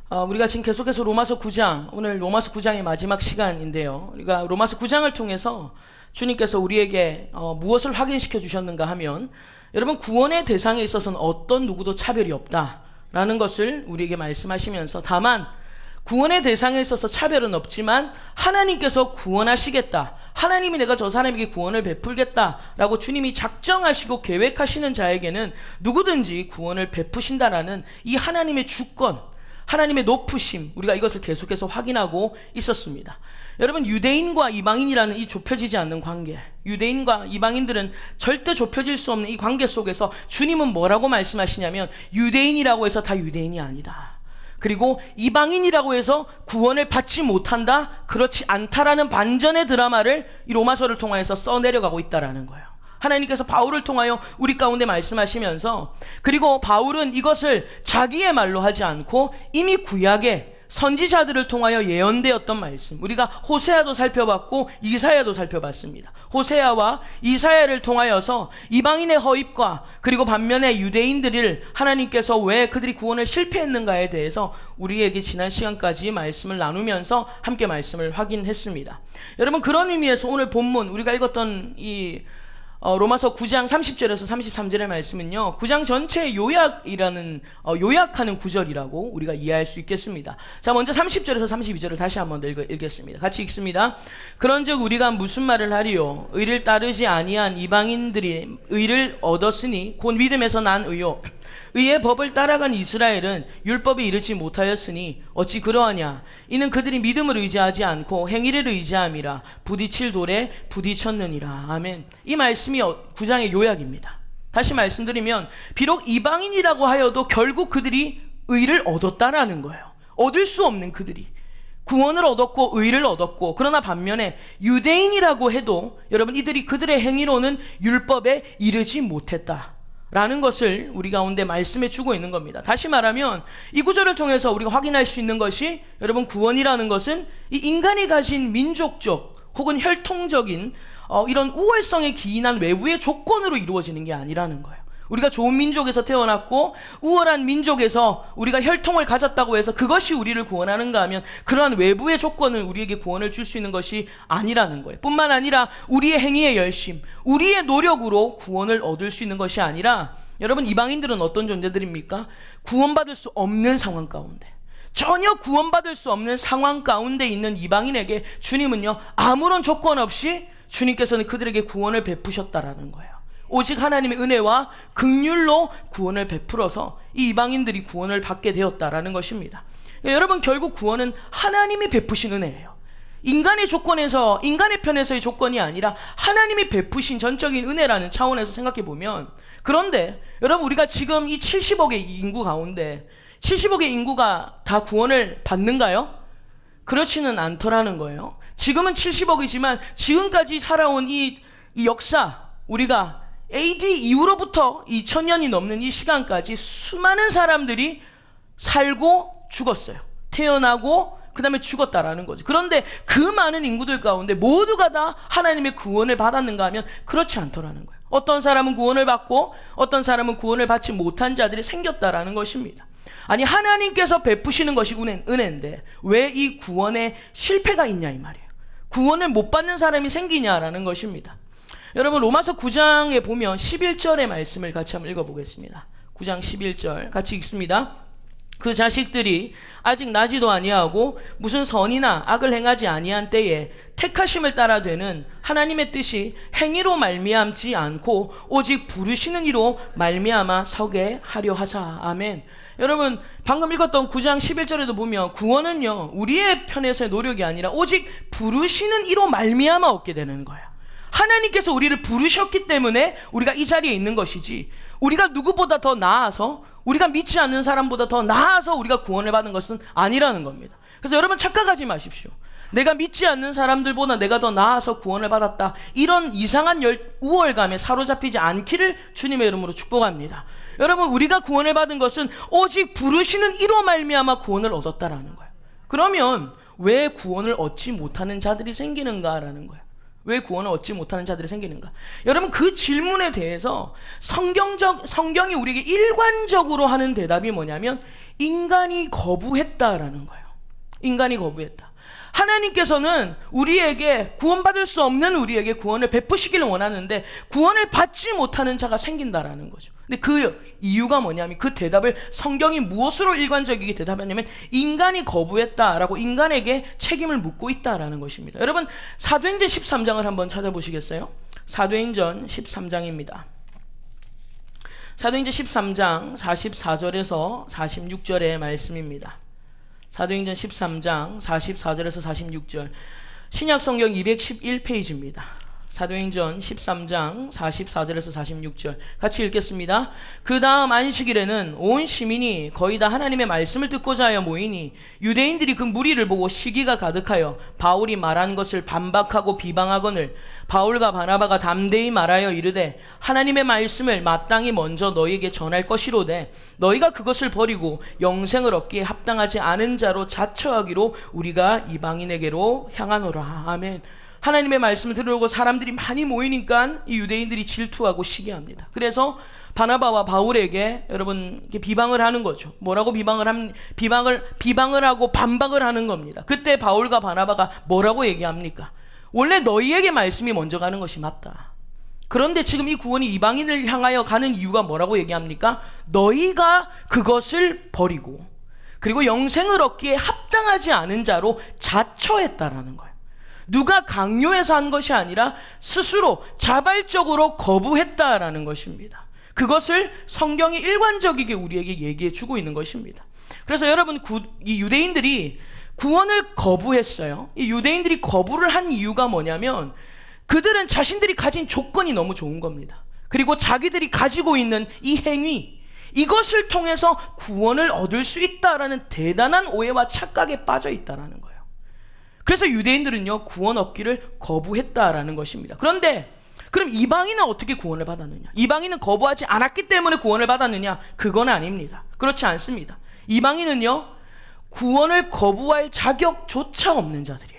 우리가 지금 계속해서 로마서 9장, 오늘 로마서 9장의 마지막 시간인데요. 우리가 로마서 9장을 통해서 주님께서 우리에게 무엇을 확인시켜 주셨는가 하면, 여러분, 구원의 대상에 있어서는 어떤 누구도 차별이 없다라는 것을 우리에게 말씀하시면서, 다만 구원의 대상에 있어서 차별은 없지만 하나님께서 구원하시겠다, 하나님이 내가 저 사람에게 구원을 베풀겠다라고 주님이 작정하시고 계획하시는 자에게는 누구든지 구원을 베푸신다라는 이 하나님의 주권, 하나님의 높으심, 우리가 이것을 계속해서 확인하고 있었습니다. 여러분, 유대인과 이방인이라는 이 좁혀지지 않는 관계, 유대인과 이방인들은 절대 좁혀질 수 없는 이 관계 속에서 주님은 뭐라고 말씀하시냐면, 유대인이라고 해서 다 유대인이 아니다, 그리고 이방인이라고 해서 구원을 받지 못한다, 그렇지 않다라는 반전의 드라마를 이 로마서를 통해서 써내려가고 있다라는 거예요. 하나님께서 바울을 통하여 우리 가운데 말씀하시면서, 그리고 바울은 이것을 자기의 말로 하지 않고 이미 구약의 선지자들을 통하여 예언되었던 말씀, 우리가 호세아도 살펴봤고 이사야도 살펴봤습니다. 호세아와 이사야를 통하여서 이방인의 허입과 그리고 반면에 유대인들을 하나님께서 왜 그들이 구원을 실패했는가에 대해서 우리에게 지난 시간까지 말씀을 나누면서 함께 말씀을 확인했습니다. 여러분, 그런 의미에서 오늘 본문 우리가 읽었던 이 로마서 9장 30절에서 33절의 말씀은요, 9장 전체의 요약이라는 요약하는 구절이라고 우리가 이해할 수 있겠습니다. 자, 먼저 30절에서 32절을 다시 한번 읽겠습니다. 같이 읽습니다. 그런즉 우리가 무슨 말을 하리요? 의를 따르지 아니한 이방인들이 의를 얻었으니 곧 믿음에서 난 의요, 의의 법을 따라간 이스라엘은 율법에 이르지 못하였으니 어찌 그러하냐? 이는 그들이 믿음을 의지하지 않고 행위를 의지함이라 부딪힐 돌에 부딪혔느니라. 아멘. 이 말씀이 9장의 요약입니다. 다시 말씀드리면, 비록 이방인이라고 하여도 결국 그들이 의를 얻었다라는 거예요. 얻을 수 없는 그들이 구원을 얻었고 의를 얻었고, 그러나 반면에 유대인이라고 해도 여러분, 이들이 그들의 행위로는 율법에 이르지 못했다 라는 것을 우리 가운데 말씀해 주고 있는 겁니다. 다시 말하면 이 구절을 통해서 우리가 확인할 수 있는 것이, 여러분, 구원이라는 것은 이 인간이 가진 민족적 혹은 혈통적인 이런 우월성에 기인한 외부의 조건으로 이루어지는 게 아니라는 거예요. 우리가 좋은 민족에서 태어났고 우월한 민족에서 우리가 혈통을 가졌다고 해서 그것이 우리를 구원하는가 하면, 그러한 외부의 조건은 우리에게 구원을 줄 수 있는 것이 아니라는 거예요. 뿐만 아니라 우리의 행위의 열심, 우리의 노력으로 구원을 얻을 수 있는 것이 아니라, 여러분, 이방인들은 어떤 존재들입니까? 구원받을 수 없는 상황 가운데, 전혀 구원받을 수 없는 상황 가운데 있는 이방인에게 주님은요, 아무런 조건 없이 주님께서는 그들에게 구원을 베푸셨다라는 거예요. 오직 하나님의 은혜와 긍휼로 구원을 베풀어서 이 이방인들이 구원을 받게 되었다라는 것입니다. 여러분, 결국 구원은 하나님이 베푸신 은혜예요. 인간의 조건에서, 인간의 편에서의 조건이 아니라 하나님이 베푸신 전적인 은혜라는 차원에서 생각해 보면, 그런데 여러분, 우리가 지금 이 70억의 인구 가운데 70억의 인구가 다 구원을 받는가요? 그렇지는 않더라는 거예요. 지금은 70억이지만 지금까지 살아온 이 역사, 우리가 AD 이후로부터 2000년이 넘는 이 시간까지 수많은 사람들이 살고 죽었어요. 태어나고 그 다음에 죽었다라는 거죠. 그런데 그 많은 인구들 가운데 모두가 다 하나님의 구원을 받았는가 하면 그렇지 않더라는 거예요. 어떤 사람은 구원을 받고 어떤 사람은 구원을 받지 못한 자들이 생겼다라는 것입니다. 아니, 하나님께서 베푸시는 것이 은혜인데 왜 이 구원에 실패가 있냐 이 말이에요. 구원을 못 받는 사람이 생기냐라는 것입니다. 여러분, 로마서 9장에 보면 11절의 말씀을 같이 한번 읽어보겠습니다. 9장 11절 같이 읽습니다. 그 자식들이 아직 나지도 아니하고 무슨 선이나 악을 행하지 아니한 때에 택하심을 따라 되는 하나님의 뜻이 행위로 말미암지 않고 오직 부르시는 이로 말미암아 서게 하려 하사. 아멘. 여러분, 방금 읽었던 9장 11절에도 보면 구원은요, 우리의 편에서의 노력이 아니라 오직 부르시는 이로 말미암아 얻게 되는 거예요. 하나님께서 우리를 부르셨기 때문에 우리가 이 자리에 있는 것이지, 우리가 누구보다 더 나아서, 우리가 믿지 않는 사람보다 더 나아서 우리가 구원을 받는 것은 아니라는 겁니다. 그래서 여러분, 착각하지 마십시오. 내가 믿지 않는 사람들보다 내가 더 나아서 구원을 받았다, 이런 이상한 우월감에 사로잡히지 않기를 주님의 이름으로 축복합니다. 여러분, 우리가 구원을 받은 것은 오직 부르시는 이로 말미암아 구원을 얻었다라는 거예요. 그러면 왜 구원을 얻지 못하는 자들이 생기는가라는 거예요. 왜 구원을 얻지 못하는 자들이 생기는가? 여러분, 그 질문에 대해서 성경이 우리에게 일관적으로 하는 대답이 뭐냐면, 인간이 거부했다라는 거예요. 인간이 거부했다. 하나님께서는 우리에게 구원받을 수 없는 우리에게 구원을 베푸시기를 원하는데 구원을 받지 못하는 자가 생긴다라는 거죠. 근데 그 이유가 뭐냐면 그 대답을 성경이 무엇으로 일관적이게 대답하냐면 인간이 거부했다라고 인간에게 책임을 묻고 있다라는 것입니다. 여러분 사도행전 13장을 한번 찾아보시겠어요? 사도행전 13장입니다. 사도행전 13장 44절에서 46절의 말씀입니다. 사도행전 13장 44절에서 46절 신약성경 211페이지입니다. 사도행전 13장 44절에서 46절 같이 읽겠습니다. 그 다음 안식일에는 온 시민이 거의 다 하나님의 말씀을 듣고자 하여 모이니 유대인들이 그 무리를 보고 시기가 가득하여 바울이 말한 것을 반박하고 비방하거늘 바울과 바나바가 담대히 말하여 이르되 하나님의 말씀을 마땅히 먼저 너희에게 전할 것이로되 너희가 그것을 버리고 영생을 얻기에 합당하지 않은 자로 자처하기로 우리가 이방인에게로 향하노라. 아멘. 하나님의 말씀을 들으려고 사람들이 많이 모이니까 이 유대인들이 질투하고 시기합니다. 그래서 바나바와 바울에게 여러분 이렇게 비방을 하는 거죠. 뭐라고 비방을 하고 반박을 하는 겁니다. 그때 바울과 바나바가 뭐라고 얘기합니까? 원래 너희에게 말씀이 먼저 가는 것이 맞다. 그런데 지금 이 구원이 이방인을 향하여 가는 이유가 뭐라고 얘기합니까? 너희가 그것을 버리고 그리고 영생을 얻기에 합당하지 않은 자로 자처했다라는 거예요. 누가 강요해서 한 것이 아니라 스스로 자발적으로 거부했다라는 것입니다. 그것을 성경이 일관적이게 우리에게 얘기해 주고 있는 것입니다. 그래서 여러분 이 유대인들이 구원을 거부했어요. 이 유대인들이 거부를 한 이유가 뭐냐면 그들은 자신들이 가진 조건이 너무 좋은 겁니다. 그리고 자기들이 가지고 있는 이 행위 이것을 통해서 구원을 얻을 수 있다라는 대단한 오해와 착각에 빠져 있다라는 거예요. 그래서 유대인들은요 구원 얻기를 거부했다라는 것입니다. 그런데 그럼 이방인은 어떻게 구원을 받았느냐? 이방인은 거부하지 않았기 때문에 구원을 받았느냐? 그건 아닙니다. 그렇지 않습니다. 이방인은요 구원을 거부할 자격조차 없는 자들이에요.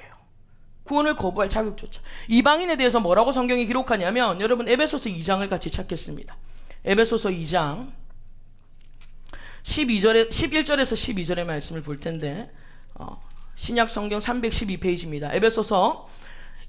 구원을 거부할 자격조차. 이방인에 대해서 뭐라고 성경이 기록하냐면 여러분 에베소서 2장을 같이 찾겠습니다. 에베소서 2장 11절에서 12절의 말씀을 볼 텐데 신약 성경 312페이지입니다. 에베소서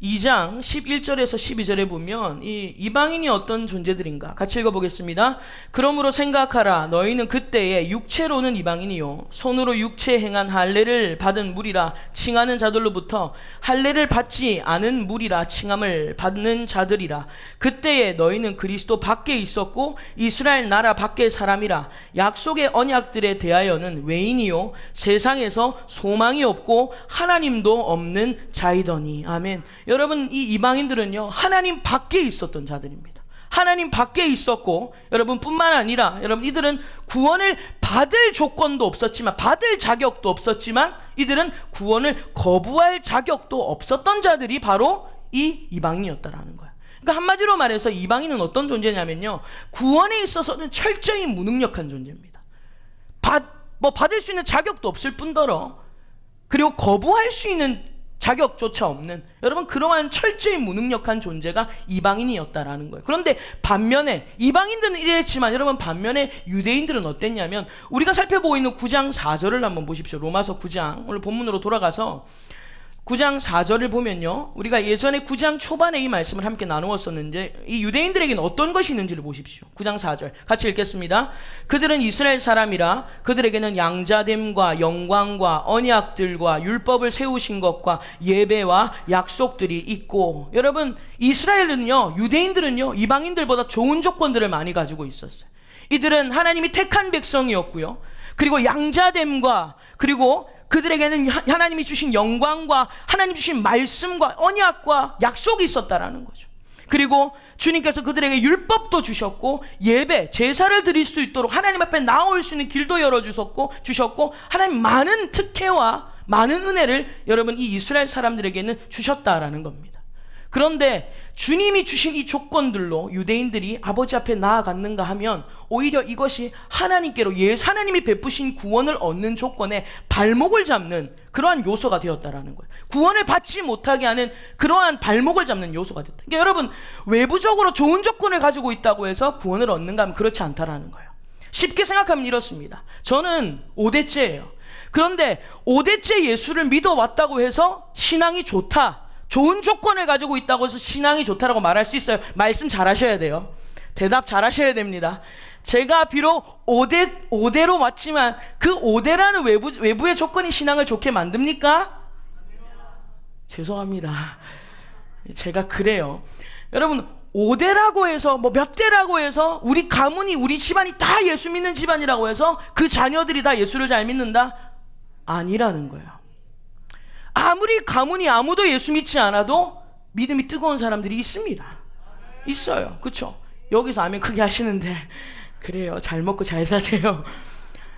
2장 11절에서 12절에 보면 이 이방인이 어떤 존재들인가 같이 읽어보겠습니다. 그러므로 생각하라. 너희는 그때에 육체로는 이방인이요 손으로 육체 행한 할례를 받은 무리라 칭하는 자들로부터 할례를 받지 않은 무리라 칭함을 받는 자들이라. 그때에 너희는 그리스도 밖에 있었고 이스라엘 나라 밖의 사람이라. 약속의 언약들에 대하여는 외인이요 세상에서 소망이 없고 하나님도 없는 자이더니. 아멘. 여러분 이 이방인들은요 하나님 밖에 있었던 자들입니다. 하나님 밖에 있었고 여러분 뿐만 아니라 여러분 이들은 구원을 받을 조건도 없었지만 받을 자격도 없었지만 이들은 구원을 거부할 자격도 없었던 자들이 바로 이 이방인이었다라는 거예요. 그러니까 한마디로 말해서 이방인은 어떤 존재냐면요 구원에 있어서는 철저히 무능력한 존재입니다. 받을 수 있는 자격도 없을 뿐더러 그리고 거부할 수 있는 자격조차 없는 여러분 그러한 철저히 무능력한 존재가 이방인이었다라는 거예요. 그런데 반면에 이방인들은 이랬지만 여러분 반면에 유대인들은 어땠냐면 우리가 살펴보고 있는 9장 4절을 한번 보십시오. 로마서 9장 오늘 본문으로 돌아가서 9장 4절을 보면요 우리가 예전에 9장 초반에 이 말씀을 함께 나누었었는데 이 유대인들에게는 어떤 것이 있는지를 보십시오. 9장 4절 같이 읽겠습니다. 그들은 이스라엘 사람이라 그들에게는 양자됨과 영광과 언약들과 율법을 세우신 것과 예배와 약속들이 있고. 여러분 이스라엘은요 유대인들은요 이방인들보다 좋은 조건들을 많이 가지고 있었어요. 이들은 하나님이 택한 백성이었고요 그리고 양자됨과 그리고 그들에게는 하나님이 주신 영광과 하나님 주신 말씀과 언약과 약속이 있었다라는 거죠. 그리고 주님께서 그들에게 율법도 주셨고 예배, 제사를 드릴 수 있도록 하나님 앞에 나올 수 있는 길도 열어주셨고 하나님 많은 특혜와 많은 은혜를 여러분 이 이스라엘 사람들에게는 주셨다라는 겁니다. 그런데 주님이 주신 이 조건들로 유대인들이 아버지 앞에 나아갔는가 하면 오히려 이것이 하나님께로 하나님이 베푸신 구원을 얻는 조건에 발목을 잡는 그러한 요소가 되었다라는 거예요. 구원을 받지 못하게 하는 그러한 발목을 잡는 요소가 됐다. 그러니까 여러분 외부적으로 좋은 조건을 가지고 있다고 해서 구원을 얻는가 하면 그렇지 않다라는 거예요. 쉽게 생각하면 이렇습니다. 저는 5대째예요. 그런데 5대째 예수를 믿어왔다고 해서 신앙이 좋다, 좋은 조건을 가지고 있다고 해서 신앙이 좋다라고 말할 수 있어요? 말씀 잘 하셔야 돼요. 대답 잘 하셔야 됩니다. 제가 비록 5대로 왔지만 그 5대라는 외부의 조건이 신앙을 좋게 만듭니까? 죄송합니다. 제가 그래요. 여러분, 5대라고 해서 몇 대라고 해서 우리 가문이, 우리 집안이 다 예수 믿는 집안이라고 해서 그 자녀들이 다 예수를 잘 믿는다? 아니라는 거예요. 아무리 가문이 아무도 예수 믿지 않아도 믿음이 뜨거운 사람들이 있습니다. 있어요. 그렇죠? 여기서 아멘 크게 하시는데 그래요. 잘 먹고 잘 사세요.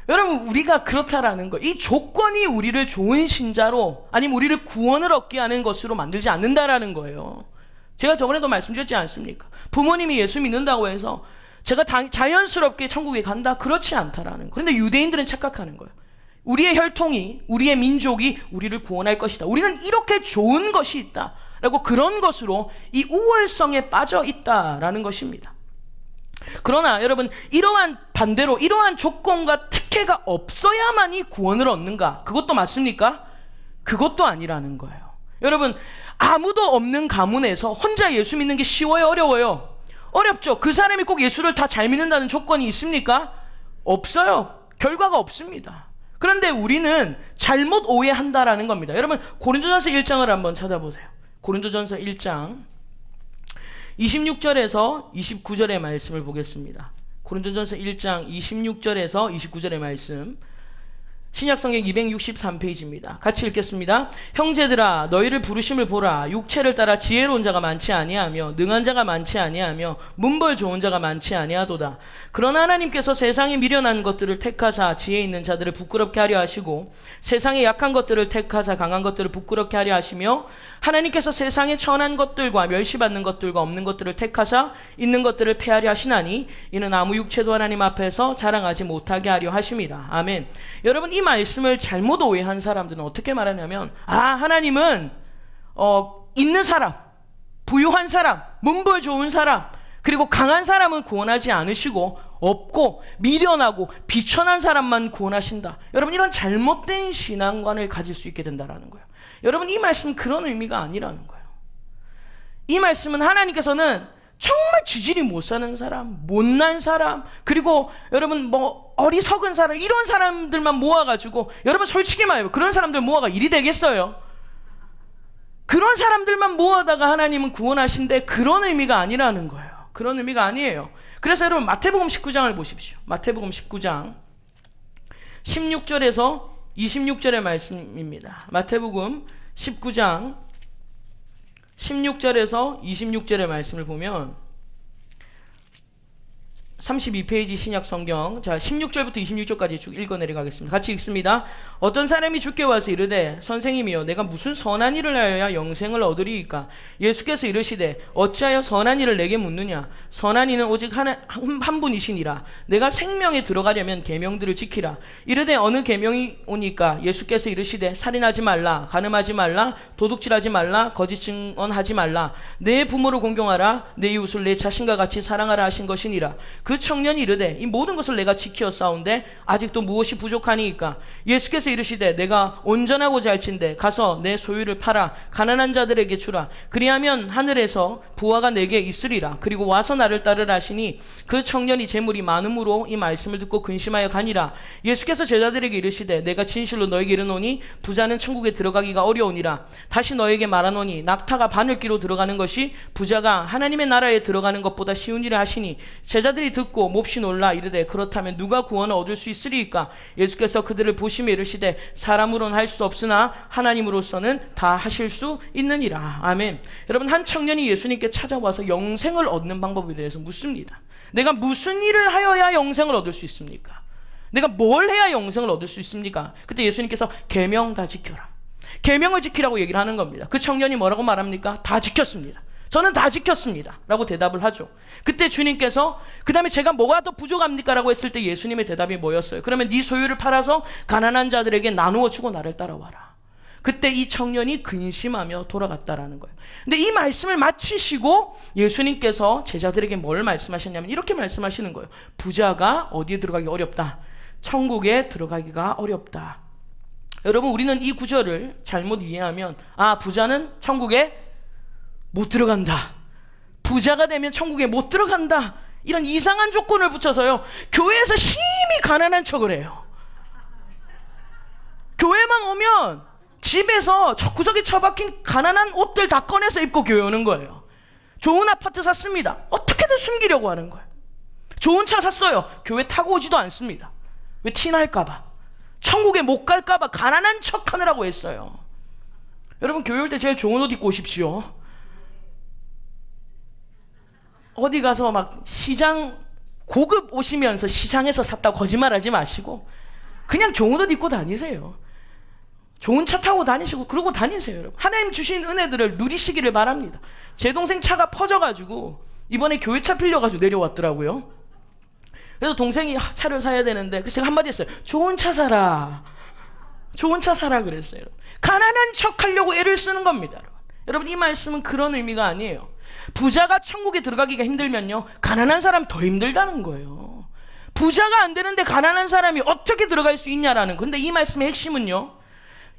여러분, 우리가 그렇다라는 거, 이 조건이 우리를 좋은 신자로, 아니면 우리를 구원을 얻게 하는 것으로 만들지 않는다라는 거예요. 제가 저번에도 말씀드렸지 않습니까? 부모님이 예수 믿는다고 해서 제가 자연스럽게 천국에 간다? 그렇지 않다라는 거. 그런데 유대인들은 착각하는 거예요. 우리의 혈통이, 우리의 민족이 우리를 구원할 것이다, 우리는 이렇게 좋은 것이 있다 라고, 그런 것으로 이 우월성에 빠져 있다라는 것입니다. 그러나 여러분, 이러한 반대로 이러한 조건과 특혜가 없어야만이 구원을 얻는가? 그것도 맞습니까? 그것도 아니라는 거예요. 여러분, 아무도 없는 가문에서 혼자 예수 믿는 게 쉬워요, 어려워요? 어렵죠. 그 사람이 꼭 예수를 다 잘 믿는다는 조건이 있습니까? 없어요. 결과가 없습니다. 그런데 우리는 잘못 오해한다라는 겁니다. 여러분, 고린도전서 1장을 한번 찾아보세요. 고린도전서 1장 26절에서 29절의 말씀을 보겠습니다. 고린도전서 1장 26절에서 29절의 말씀, 신약성경 263페이지입니다. 같이 읽겠습니다. 형제들아, 너희를 부르심을 보라. 육체를 따라 지혜로운 자가 많지 아니하며 능한 자가 많지 아니하며 문벌 좋은 자가 많지 아니하도다. 그러나 하나님께서 세상에 미련한 것들을 택하사 지혜 있는 자들을 부끄럽게 하려 하시고, 세상에 약한 것들을 택하사 강한 것들을 부끄럽게 하려 하시며, 하나님께서 세상에 천한 것들과 멸시받는 것들과 없는 것들을 택하사 있는 것들을 폐하려 하시나니, 이는 아무 육체도 하나님 앞에서 자랑하지 못하게 하려 하심이라. 아멘. 여러분, 이 말씀을 잘못 오해한 사람들은 어떻게 말하냐면, 하나님은 있는 사람, 부유한 사람, 문벌 좋은 사람, 그리고 강한 사람은 구원하지 않으시고, 없고 미련하고 비천한 사람만 구원하신다. 여러분, 이런 잘못된 신앙관을 가질 수 있게 된다라는 거예요. 여러분, 이 말씀은 그런 의미가 아니라는 거예요. 이 말씀은 하나님께서는 정말 지질이 못 사는 사람, 못난 사람, 그리고 여러분 어리석은 사람, 이런 사람들만 모아가지고, 여러분 솔직히 말해요, 그런 사람들 모아가 일이 되겠어요? 그런 사람들만 모아다가 하나님은 구원하신데, 그런 의미가 아니라는 거예요. 그런 의미가 아니에요. 그래서 여러분, 마태복음 19장을 보십시오. 마태복음 19장 16절에서 26절의 말씀입니다. 마태복음 19장 16절에서 26절의 말씀을 보면, 32페이지 신약 성경, 자 16절부터 26절까지 쭉 읽어 내려가겠습니다. 같이 읽습니다. 어떤 사람이 주께 와서 이르되, 선생님이여, 내가 무슨 선한 일을 하여야 영생을 얻으리이까? 예수께서 이르시되, 어찌하여 선한 일을 내게 묻느냐? 선한 이는 오직 한 분이시니라. 내가 생명에 들어가려면 계명들을 지키라. 이르되, 어느 계명이 오니까? 예수께서 이르시되, 살인하지 말라, 간음하지 말라, 도둑질하지 말라, 거짓 증언하지 말라, 내 부모를 공경하라, 내 이웃을 내 자신과 같이 사랑하라 하신 것이니라. 그 청년이 이르되, 이 모든 것을 내가 지키었사온데 아직도 무엇이 부족하니이까? 예수께서 이르시되, 내가 온전하고 잘친데 가서 내 소유를 팔아 가난한 자들에게 주라. 그리하면 하늘에서 부화가 내게 있으리라. 그리고 와서 나를 따르라 하시니, 그 청년이 재물이 많음으로 이 말씀을 듣고 근심하여 가니라. 예수께서 제자들에게 이르시되, 내가 진실로 너에게 이르노니 부자는 천국에 들어가기가 어려우니라. 다시 너에게 말하노니, 낙타가 바늘기로 들어가는 것이 부자가 하나님의 나라에 들어가는 것보다 쉬우니라 하시니, 제자들이 듣고 몹시 놀라 이르되, 그렇다면 누가 구원을 얻을 수 있으리이까? 예수께서 그들을 보시며 이르시되, 사람으로는 할 수 없으나 하나님으로서는 다 하실 수 있느니라. 아멘. 여러분, 한 청년이 예수님께 찾아와서 영생을 얻는 방법에 대해서 묻습니다. 내가 무슨 일을 하여야 영생을 얻을 수 있습니까? 내가 뭘 해야 영생을 얻을 수 있습니까? 그때 예수님께서 계명 다 지켜라, 계명을 지키라고 얘기를 하는 겁니다. 그 청년이 뭐라고 말합니까? 다 지켰습니다. 저는 다 지켰습니다 라고 대답을 하죠. 그때 주님께서, 그 다음에 제가 뭐가 더 부족합니까? 라고 했을 때 예수님의 대답이 뭐였어요? 그러면 네 소유를 팔아서 가난한 자들에게 나누어 주고 나를 따라와라. 그때 이 청년이 근심하며 돌아갔다라는 거예요. 근데 이 말씀을 마치시고 예수님께서 제자들에게 뭘 말씀하셨냐면 이렇게 말씀하시는 거예요. 부자가 어디에 들어가기 어렵다. 천국에 들어가기가 어렵다. 여러분, 우리는 이 구절을 잘못 이해하면 부자는 천국에 못 들어간다. 부자가 되면 천국에 못 들어간다. 이런 이상한 조건을 붙여서요, 교회에서 심히 가난한 척을 해요. 교회만 오면 집에서 구석에 처박힌 가난한 옷들 다 꺼내서 입고 교회 오는 거예요. 좋은 아파트 샀습니다. 어떻게든 숨기려고 하는 거예요. 좋은 차 샀어요. 교회 타고 오지도 않습니다. 왜? 티날까봐, 천국에 못 갈까봐 가난한 척 하느라고 했어요. 여러분, 교회 올 때 제일 좋은 옷 입고 오십시오. 어디 가서 막 시장 고급 오시면서 시장에서 샀다고 거짓말하지 마시고 그냥 좋은 옷 입고 다니세요. 좋은 차 타고 다니시고 그러고 다니세요. 여러분, 하나님 주신 은혜들을 누리시기를 바랍니다. 제 동생 차가 퍼져가지고 이번에 교회차 빌려가지고 내려왔더라고요. 그래서 동생이 차를 사야 되는데 그래서 제가 한마디 했어요. 좋은 차 사라. 좋은 차 사라 그랬어요. 가난한 척 하려고 애를 쓰는 겁니다. 여러분, 이 말씀은 그런 의미가 아니에요. 부자가 천국에 들어가기가 힘들면요, 가난한 사람 더 힘들다는 거예요. 부자가 안 되는데 가난한 사람이 어떻게 들어갈 수 있냐라는 거. 근데 이 말씀의 핵심은요,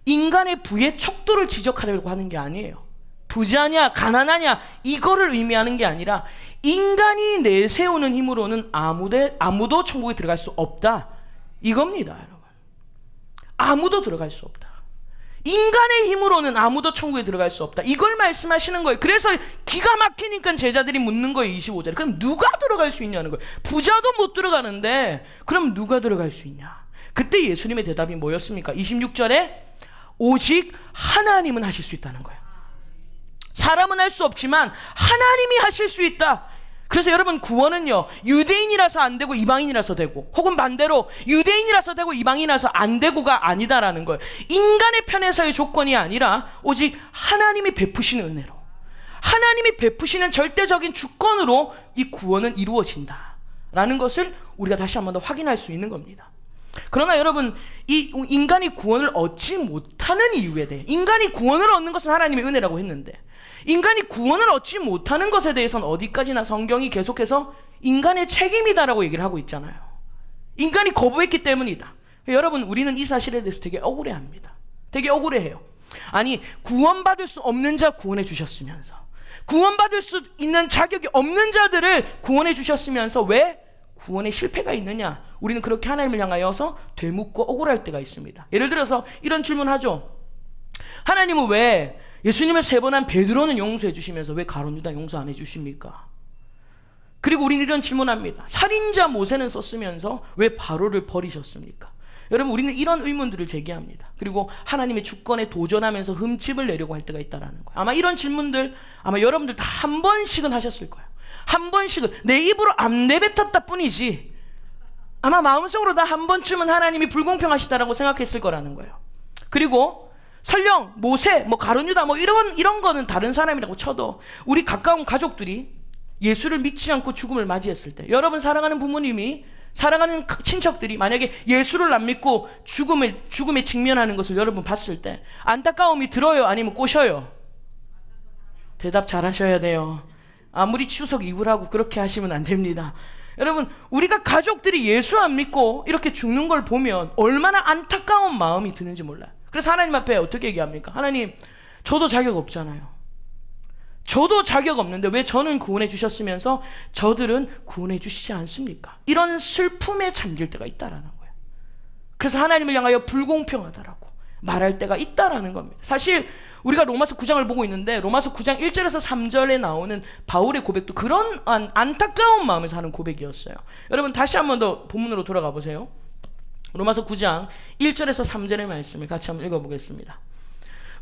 인간의 부의 척도를 지적하려고 하는 게 아니에요. 부자냐 가난하냐 이거를 의미하는 게 아니라 인간이 내세우는 힘으로는 아무도 천국에 들어갈 수 없다, 이겁니다. 여러분, 아무도 들어갈 수 없다. 인간의 힘으로는 아무도 천국에 들어갈 수 없다, 이걸 말씀하시는 거예요. 그래서 기가 막히니까 제자들이 묻는 거예요. 25절에 그럼 누가 들어갈 수 있냐는 거예요. 부자도 못 들어가는데 그럼 누가 들어갈 수 있냐. 그때 예수님의 대답이 뭐였습니까? 26절에 오직 하나님은 하실 수 있다는 거예요. 사람은 할 수 없지만 하나님이 하실 수 있다. 그래서 여러분, 구원은요, 유대인이라서 안 되고 이방인이라서 되고, 혹은 반대로 유대인이라서 되고 이방인이라서 안 되고가 아니다라는 거예요. 인간의 편에서의 조건이 아니라 오직 하나님이 베푸시는 은혜로, 하나님이 베푸시는 절대적인 주권으로 이 구원은 이루어진다라는 것을 우리가 다시 한 번 더 확인할 수 있는 겁니다. 그러나 여러분, 이 인간이 구원을 얻지 못하는 이유에 대해, 인간이 구원을 얻는 것은 하나님의 은혜라고 했는데 인간이 구원을 얻지 못하는 것에 대해서는 어디까지나 성경이 계속해서 인간의 책임이다라고 얘기를 하고 있잖아요. 인간이 거부했기 때문이다. 여러분, 우리는 이 사실에 대해서 되게 억울해합니다. 되게 억울해해요. 아니, 구원받을 수 없는 자 구원해 주셨으면서, 구원받을 수 있는 자격이 없는 자들을 구원해 주셨으면서 왜 구원에 실패가 있느냐, 우리는 그렇게 하나님을 향하여서 되묻고 억울할 때가 있습니다. 예를 들어서 이런 질문하죠. 하나님은 왜 예수님을 3번 한 베드로는 용서해 주시면서 왜 가룟 유다 용서 안 해 주십니까? 그리고 우리는 이런 질문합니다. 살인자 모세는 썼으면서 왜 바로를 버리셨습니까? 여러분, 우리는 이런 의문들을 제기합니다. 그리고 하나님의 주권에 도전하면서 흠집을 내려고 할 때가 있다는 거예요. 아마 이런 질문들 여러분들 다 한 번씩은 하셨을 거예요. 한 번씩은 내 입으로 안 내뱉었다 뿐이지 아마 마음속으로 다 한 번쯤은 하나님이 불공평하시다라고 생각했을 거라는 거예요. 그리고 설령 모세, 가룟 유다 이런 거는 다른 사람이라고 쳐도 우리 가까운 가족들이 예수를 믿지 않고 죽음을 맞이했을 때, 여러분 사랑하는 부모님이, 사랑하는 친척들이 만약에 예수를 안 믿고 죽음에 직면하는 것을 여러분 봤을 때 안타까움이 들어요, 아니면 꼬셔요? 대답 잘 하셔야 돼요. 아무리 추석 이후라고 그렇게 하시면 안 됩니다. 여러분, 우리가 가족들이 예수 안 믿고 이렇게 죽는 걸 보면 얼마나 안타까운 마음이 드는지 몰라요. 그래서 하나님 앞에 어떻게 얘기합니까? 하나님, 저도 자격 없잖아요. 저도 자격 없는데 왜 저는 구원해 주셨으면서 저들은 구원해 주시지 않습니까? 이런 슬픔에 잠길 때가 있다라는 거예요. 그래서 하나님을 향하여 불공평하다라고 말할 때가 있다라는 겁니다. 사실 우리가 로마서 9장을 보고 있는데 로마서 9장 1절에서 3절에 나오는 바울의 고백도 그런 안타까운 마음에서 하는 고백이었어요. 여러분, 다시 한 번 더 본문으로 돌아가 보세요. 로마서 9장 1절에서 3절의 말씀을 같이 한번 읽어보겠습니다.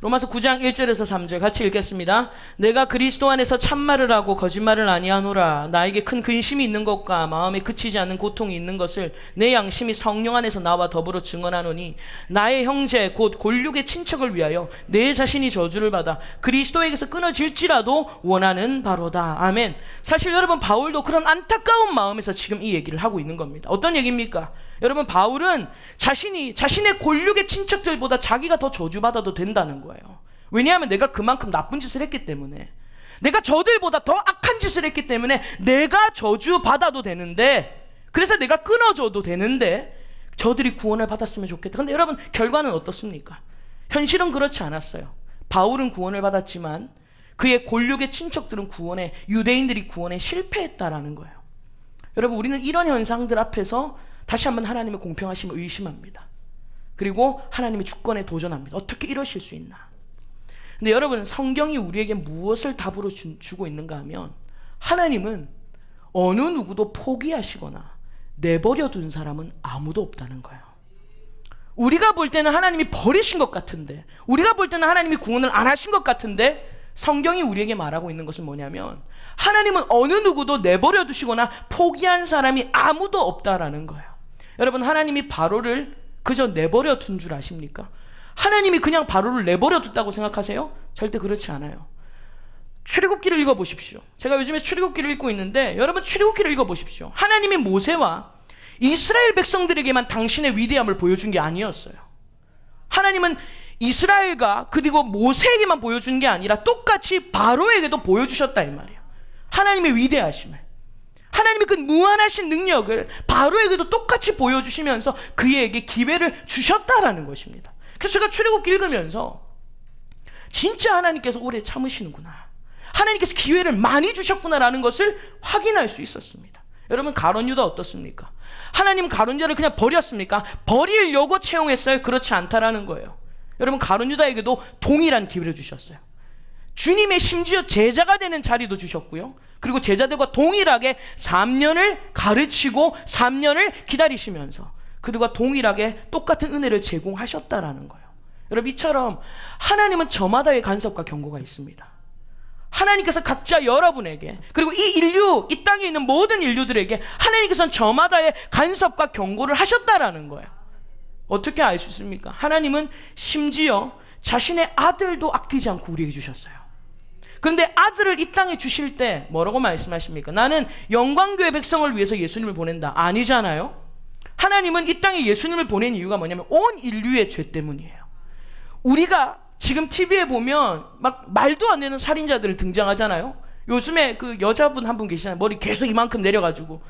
로마서 9장 1절에서 3절 같이 읽겠습니다. 내가 그리스도 안에서 참말을 하고 거짓말을 아니하노라. 나에게 큰 근심이 있는 것과 마음에 그치지 않는 고통이 있는 것을 내 양심이 성령 안에서 나와 더불어 증언하노니 나의 형제 곧 골육의 친척을 위하여 내 자신이 저주를 받아 그리스도에게서 끊어질지라도 원하는 바로다. 아멘. 사실 여러분, 바울도 그런 안타까운 마음에서 지금 이 얘기를 하고 있는 겁니다. 어떤 얘기입니까? 여러분, 바울은 자신의 골육의 친척들보다 자기가 더 저주받아도 된다는 거예요. 왜냐하면 내가 그만큼 나쁜 짓을 했기 때문에, 내가 저들보다 더 악한 짓을 했기 때문에 내가 저주받아도 되는데, 그래서 내가 끊어줘도 되는데 저들이 구원을 받았으면 좋겠다. 근데 여러분, 결과는 어떻습니까? 현실은 그렇지 않았어요. 바울은 구원을 받았지만 그의 골육의 친척들은 유대인들이 구원에 실패했다라는 거예요. 여러분, 우리는 이런 현상들 앞에서 다시 한번 하나님의 공평하심을 의심합니다. 그리고 하나님의 주권에 도전합니다. 어떻게 이러실 수 있나? 근데 여러분, 성경이 우리에게 무엇을 답으로 주고 있는가 하면, 하나님은 어느 누구도 포기하시거나 내버려 둔 사람은 아무도 없다는 거예요. 우리가 볼 때는 하나님이 버리신 것 같은데, 우리가 볼 때는 하나님이 구원을 안 하신 것 같은데, 성경이 우리에게 말하고 있는 것은 뭐냐면, 하나님은 어느 누구도 내버려 두시거나 포기한 사람이 아무도 없다라는 거예요. 여러분, 하나님이 바로를 그저 내버려 둔 줄 아십니까? 하나님이 그냥 바로를 내버려 뒀다고 생각하세요? 절대 그렇지 않아요. 출애굽기를 읽어보십시오. 제가 요즘에 출애굽기를 읽고 있는데, 여러분, 출애굽기를 읽어보십시오. 하나님이 모세와 이스라엘 백성들에게만 당신의 위대함을 보여준 게 아니었어요. 하나님은 이스라엘과 그리고 모세에게만 보여준 게 아니라 똑같이 바로에게도 보여주셨다, 이 말이에요. 하나님의 위대하심을, 하나님의 그 무한하신 능력을 바로에게도 똑같이 보여주시면서 그에게 기회를 주셨다라는 것입니다. 그래서 제가 출애굽기 읽으면서 진짜 하나님께서 오래 참으시는구나, 하나님께서 기회를 많이 주셨구나라는 것을 확인할 수 있었습니다. 여러분, 가룟 유다 어떻습니까? 하나님 가룟 유다를 그냥 버렸습니까? 버리려고 채용했어요? 그렇지 않다라는 거예요. 여러분, 가룟 유다에게도 동일한 기회를 주셨어요. 주님의 심지어 제자가 되는 자리도 주셨고요, 그리고 제자들과 동일하게 3년을 가르치고 3년을 기다리시면서 그들과 동일하게 똑같은 은혜를 제공하셨다라는 거예요. 여러분, 이처럼 하나님은 저마다의 간섭과 경고가 있습니다. 하나님께서 각자 여러분에게, 그리고 이 땅에 있는 모든 인류들에게 하나님께서는 저마다의 간섭과 경고를 하셨다라는 거예요. 어떻게 알 수 있습니까? 하나님은 심지어 자신의 아들도 아끼지 않고 우리에게 주셨어요. 그런데 아들을 이 땅에 주실 때 뭐라고 말씀하십니까? 나는 영광교회 백성을 위해서 예수님을 보낸다. 아니잖아요. 하나님은 이 땅에 예수님을 보낸 이유가 뭐냐면 온 인류의 죄 때문이에요. 우리가 지금 TV에 보면 막 말도 안 되는 살인자들 등장하잖아요. 요즘에 그 여자분 한 분 계시잖아요. 머리 계속 이만큼 내려가지고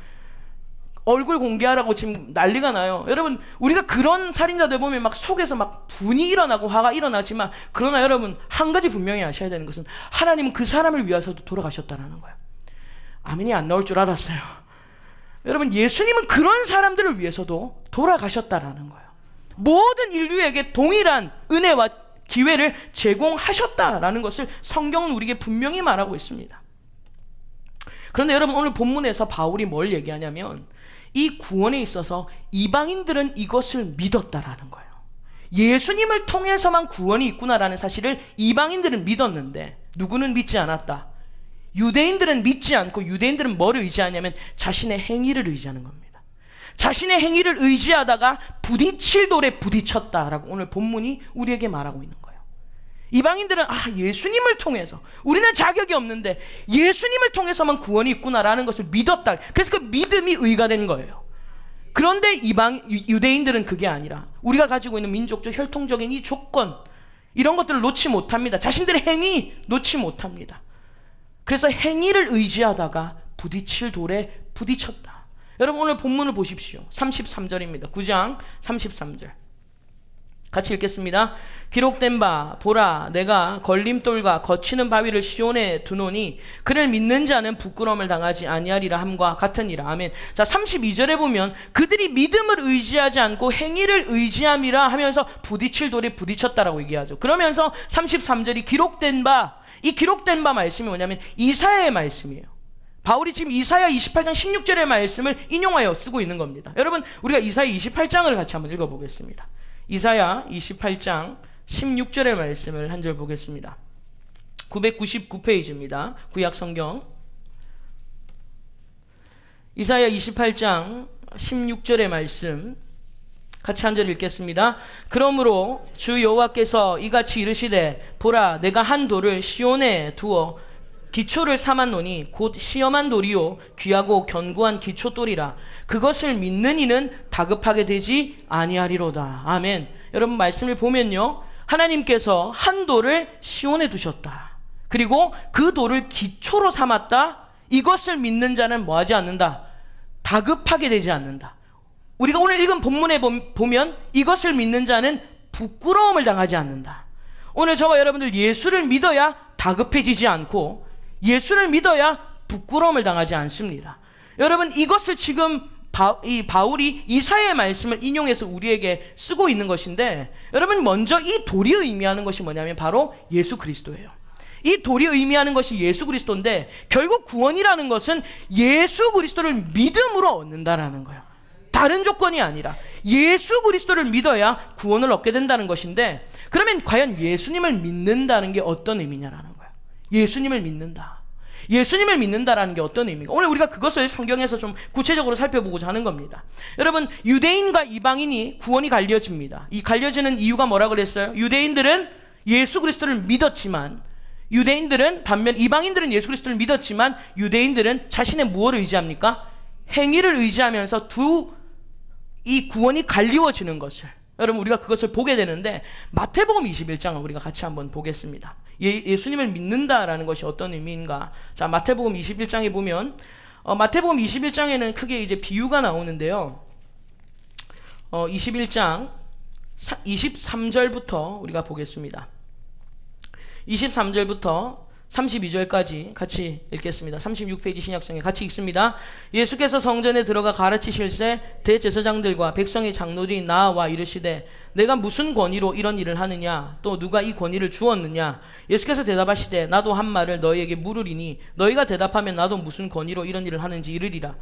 얼굴 공개하라고 지금 난리가 나요. 여러분, 우리가 그런 살인자들 보면 막 속에서 막 분이 일어나고 화가 일어나지만, 그러나 여러분, 한 가지 분명히 아셔야 되는 것은 하나님은 그 사람을 위해서도 돌아가셨다는 거예요. 아멘이 안 나올 줄 알았어요. 여러분, 예수님은 그런 사람들을 위해서도 돌아가셨다라는 거예요. 모든 인류에게 동일한 은혜와 기회를 제공하셨다라는 것을 성경은 우리에게 분명히 말하고 있습니다. 그런데 여러분, 오늘 본문에서 바울이 뭘 얘기하냐면, 이 구원에 있어서 이방인들은 이것을 믿었다라는 거예요. 예수님을 통해서만 구원이 있구나라는 사실을 이방인들은 믿었는데 누구는 믿지 않았다. 유대인들은 믿지 않고, 유대인들은 뭐를 의지하냐면 자신의 행위를 의지하는 겁니다. 자신의 행위를 의지하다가 부딪힐 돌에 부딪혔다라고 오늘 본문이 우리에게 말하고 있는 거예요. 이방인들은 예수님을 통해서, 우리는 자격이 없는데 예수님을 통해서만 구원이 있구나라는 것을 믿었다. 그래서 그 믿음이 의가 된 거예요. 그런데 유대인들은 그게 아니라 우리가 가지고 있는 민족적 혈통적인 이 조건, 이런 것들을 놓지 못합니다. 자신들의 행위 놓지 못합니다. 그래서 행위를 의지하다가 부딪힐 돌에 부딪혔다. 여러분, 오늘 본문을 보십시오. 33절입니다. 9장 33절. 같이 읽겠습니다. 기록된 바 보라, 내가 걸림돌과 거치는 바위를 시온에 두노니 그를 믿는 자는 부끄러움을 당하지 아니하리라 함과 같으니라. 아멘. 자, 32절에 보면 그들이 믿음을 의지하지 않고 행위를 의지함이라 하면서 부딪힐 돌에 부딪혔다라고 얘기하죠. 그러면서 33절이 기록된 바, 이 기록된 바 말씀이 뭐냐면 이사야의 말씀이에요. 바울이 지금 이사야 28장 16절의 말씀을 인용하여 쓰고 있는 겁니다. 여러분, 우리가 이사야 28장을 같이 한번 읽어보겠습니다. 이사야 28장 16절의 말씀을 한 절 보겠습니다. 999페이지입니다. 구약 성경. 이사야 28장 16절의 말씀 같이 한 절 읽겠습니다. 그러므로 주 여호와께서 이같이 이르시되 보라, 내가 한 돌을 시온에 두어 기초를 삼았노니 곧 시험한 돌이요 귀하고 견고한 기초돌이라. 그것을 믿는 이는 다급하게 되지 아니하리로다. 아멘. 여러분 말씀을 보면요, 하나님께서 한 돌을 시온에 두셨다. 그리고 그 돌을 기초로 삼았다. 이것을 믿는 자는 뭐하지 않는다? 다급하게 되지 않는다. 우리가 오늘 읽은 본문에 보면 이것을 믿는 자는 부끄러움을 당하지 않는다. 오늘 저와 여러분들 예수를 믿어야 다급해지지 않고 예수를 믿어야 부끄러움을 당하지 않습니다. 여러분 이것을 지금 바울이 이사야의 말씀을 인용해서 우리에게 쓰고 있는 것인데, 여러분 먼저 이 돌이 의미하는 것이 뭐냐면 바로 예수 그리스도예요. 이 돌이 의미하는 것이 예수 그리스도인데, 결국 구원이라는 것은 예수 그리스도를 믿음으로 얻는다라는 거예요. 다른 조건이 아니라 예수 그리스도를 믿어야 구원을 얻게 된다는 것인데, 그러면 과연 예수님을 믿는다는 게 어떤 의미냐라는 거예요. 예수님을 믿는다. 예수님을 믿는다라는 게 어떤 의미인가? 오늘 우리가 그것을 성경에서 좀 구체적으로 살펴보고자 하는 겁니다. 여러분, 유대인과 이방인이 구원이 갈려집니다. 이 갈려지는 이유가 뭐라 그랬어요? 유대인들은 예수 그리스도를 믿었지만, 반면 이방인들은 예수 그리스도를 믿었지만 유대인들은 자신의 무엇을 의지합니까? 행위를 의지하면서 이 구원이 갈리워지는 것을, 여러분 우리가 그것을 보게 되는데, 마태복음 21장을 우리가 같이 한번 보겠습니다. 예수님을 믿는다라는 것이 어떤 의미인가? 자, 마태복음 21장에 보면 마태복음 21장에는 크게 이제 비유가 나오는데요. 21장 23절부터 우리가 보겠습니다. 23절부터 32절까지 같이 읽겠습니다. 36페이지 신약성에 같이 읽습니다. 예수께서 성전에 들어가 가르치실새 대제사장들과 백성의 장로들이 나와 이르시되 내가 무슨 권위로 이런 일을 하느냐? 또 누가 이 권위를 주었느냐? 예수께서 대답하시되 나도 한 말을 너희에게 물으리니 너희가 대답하면 나도 무슨 권위로 이런 일을 하는지 이르리라.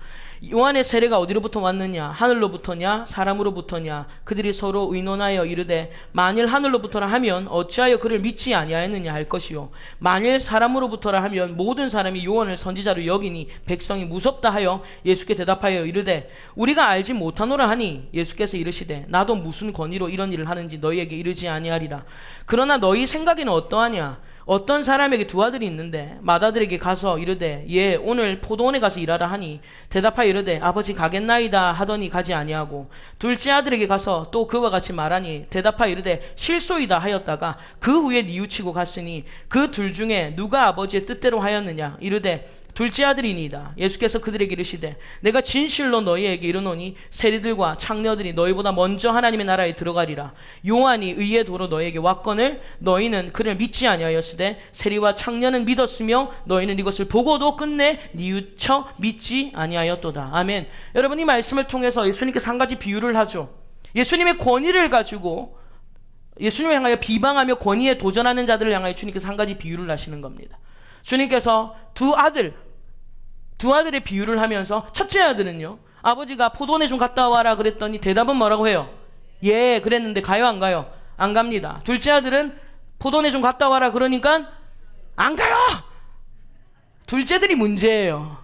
요한의 세례가 어디로부터 왔느냐? 하늘로부터냐? 사람으로부터냐? 그들이 서로 의논하여 이르되 만일 하늘로부터라 하면 어찌하여 그를 믿지 아니하였느냐 할 것이요, 만일 사람으로부터라 하면 모든 사람이 요한을 선지자로 여기니 백성이 무섭다 하여 예수께 대답하여 이르되 우리가 알지 못하노라 하니 예수께서 이르시되 나도 무슨 권위로 이런 일을 하는지 너희에게 이르지 아니하리라. 그러나 너희 생각에는 어떠하냐? 어떤 사람에게 두 아들이 있는데 맏아들에게 가서 이르되 예 오늘 포도원에 가서 일하라 하니 대답하여 이르되 아버지 가겠나이다 하더니 가지 아니하고, 둘째 아들에게 가서 또 그와 같이 말하니 대답하여 이르되 실소이다 하였다가 그 후에 뉘우치고 갔으니 그 둘 중에 누가 아버지의 뜻대로 하였느냐? 이르되 둘째 아들이니이다. 예수께서 그들에게 이르시되 내가 진실로 너희에게 이르노니 세리들과 창녀들이 너희보다 먼저 하나님의 나라에 들어가리라. 요한이 의의 도로 너희에게 왔거늘 너희는 그를 믿지 아니하였으되 세리와 창녀는 믿었으며 너희는 이것을 보고도 끝내 뉘우쳐 믿지 아니하였도다. 아멘. 여러분 이 말씀을 통해서 예수님께서 한 가지 비유를 하죠. 예수님의 권위를 가지고 예수님을 향하여 비방하며 권위에 도전하는 자들을 향하여 주님께서 한 가지 비유를 하시는 겁니다. 주님께서 두 아들의 비유를 하면서 첫째 아들은요, 아버지가 포도원에 좀 갔다 와라 그랬더니 대답은 뭐라고 해요? 예 그랬는데 가요 안 가요? 안 갑니다. 둘째 아들은 포도원에 좀 갔다 와라 그러니까 안 가요. 둘째들이 문제예요.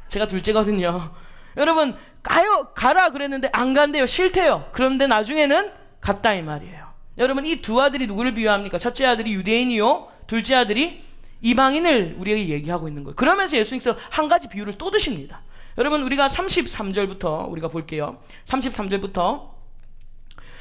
제가 둘째거든요. 여러분 가라 그랬는데 안 간대요. 싫대요. 그런데 나중에는 갔다 이 말이에요. 여러분 이 두 아들이 누구를 비유합니까? 첫째 아들이 유대인이요, 둘째 아들이 이방인을 우리에게 얘기하고 있는 거예요. 그러면서 예수님께서 한 가지 비유를 또 드십니다. 여러분 우리가 33절부터 우리가 볼게요. 33절부터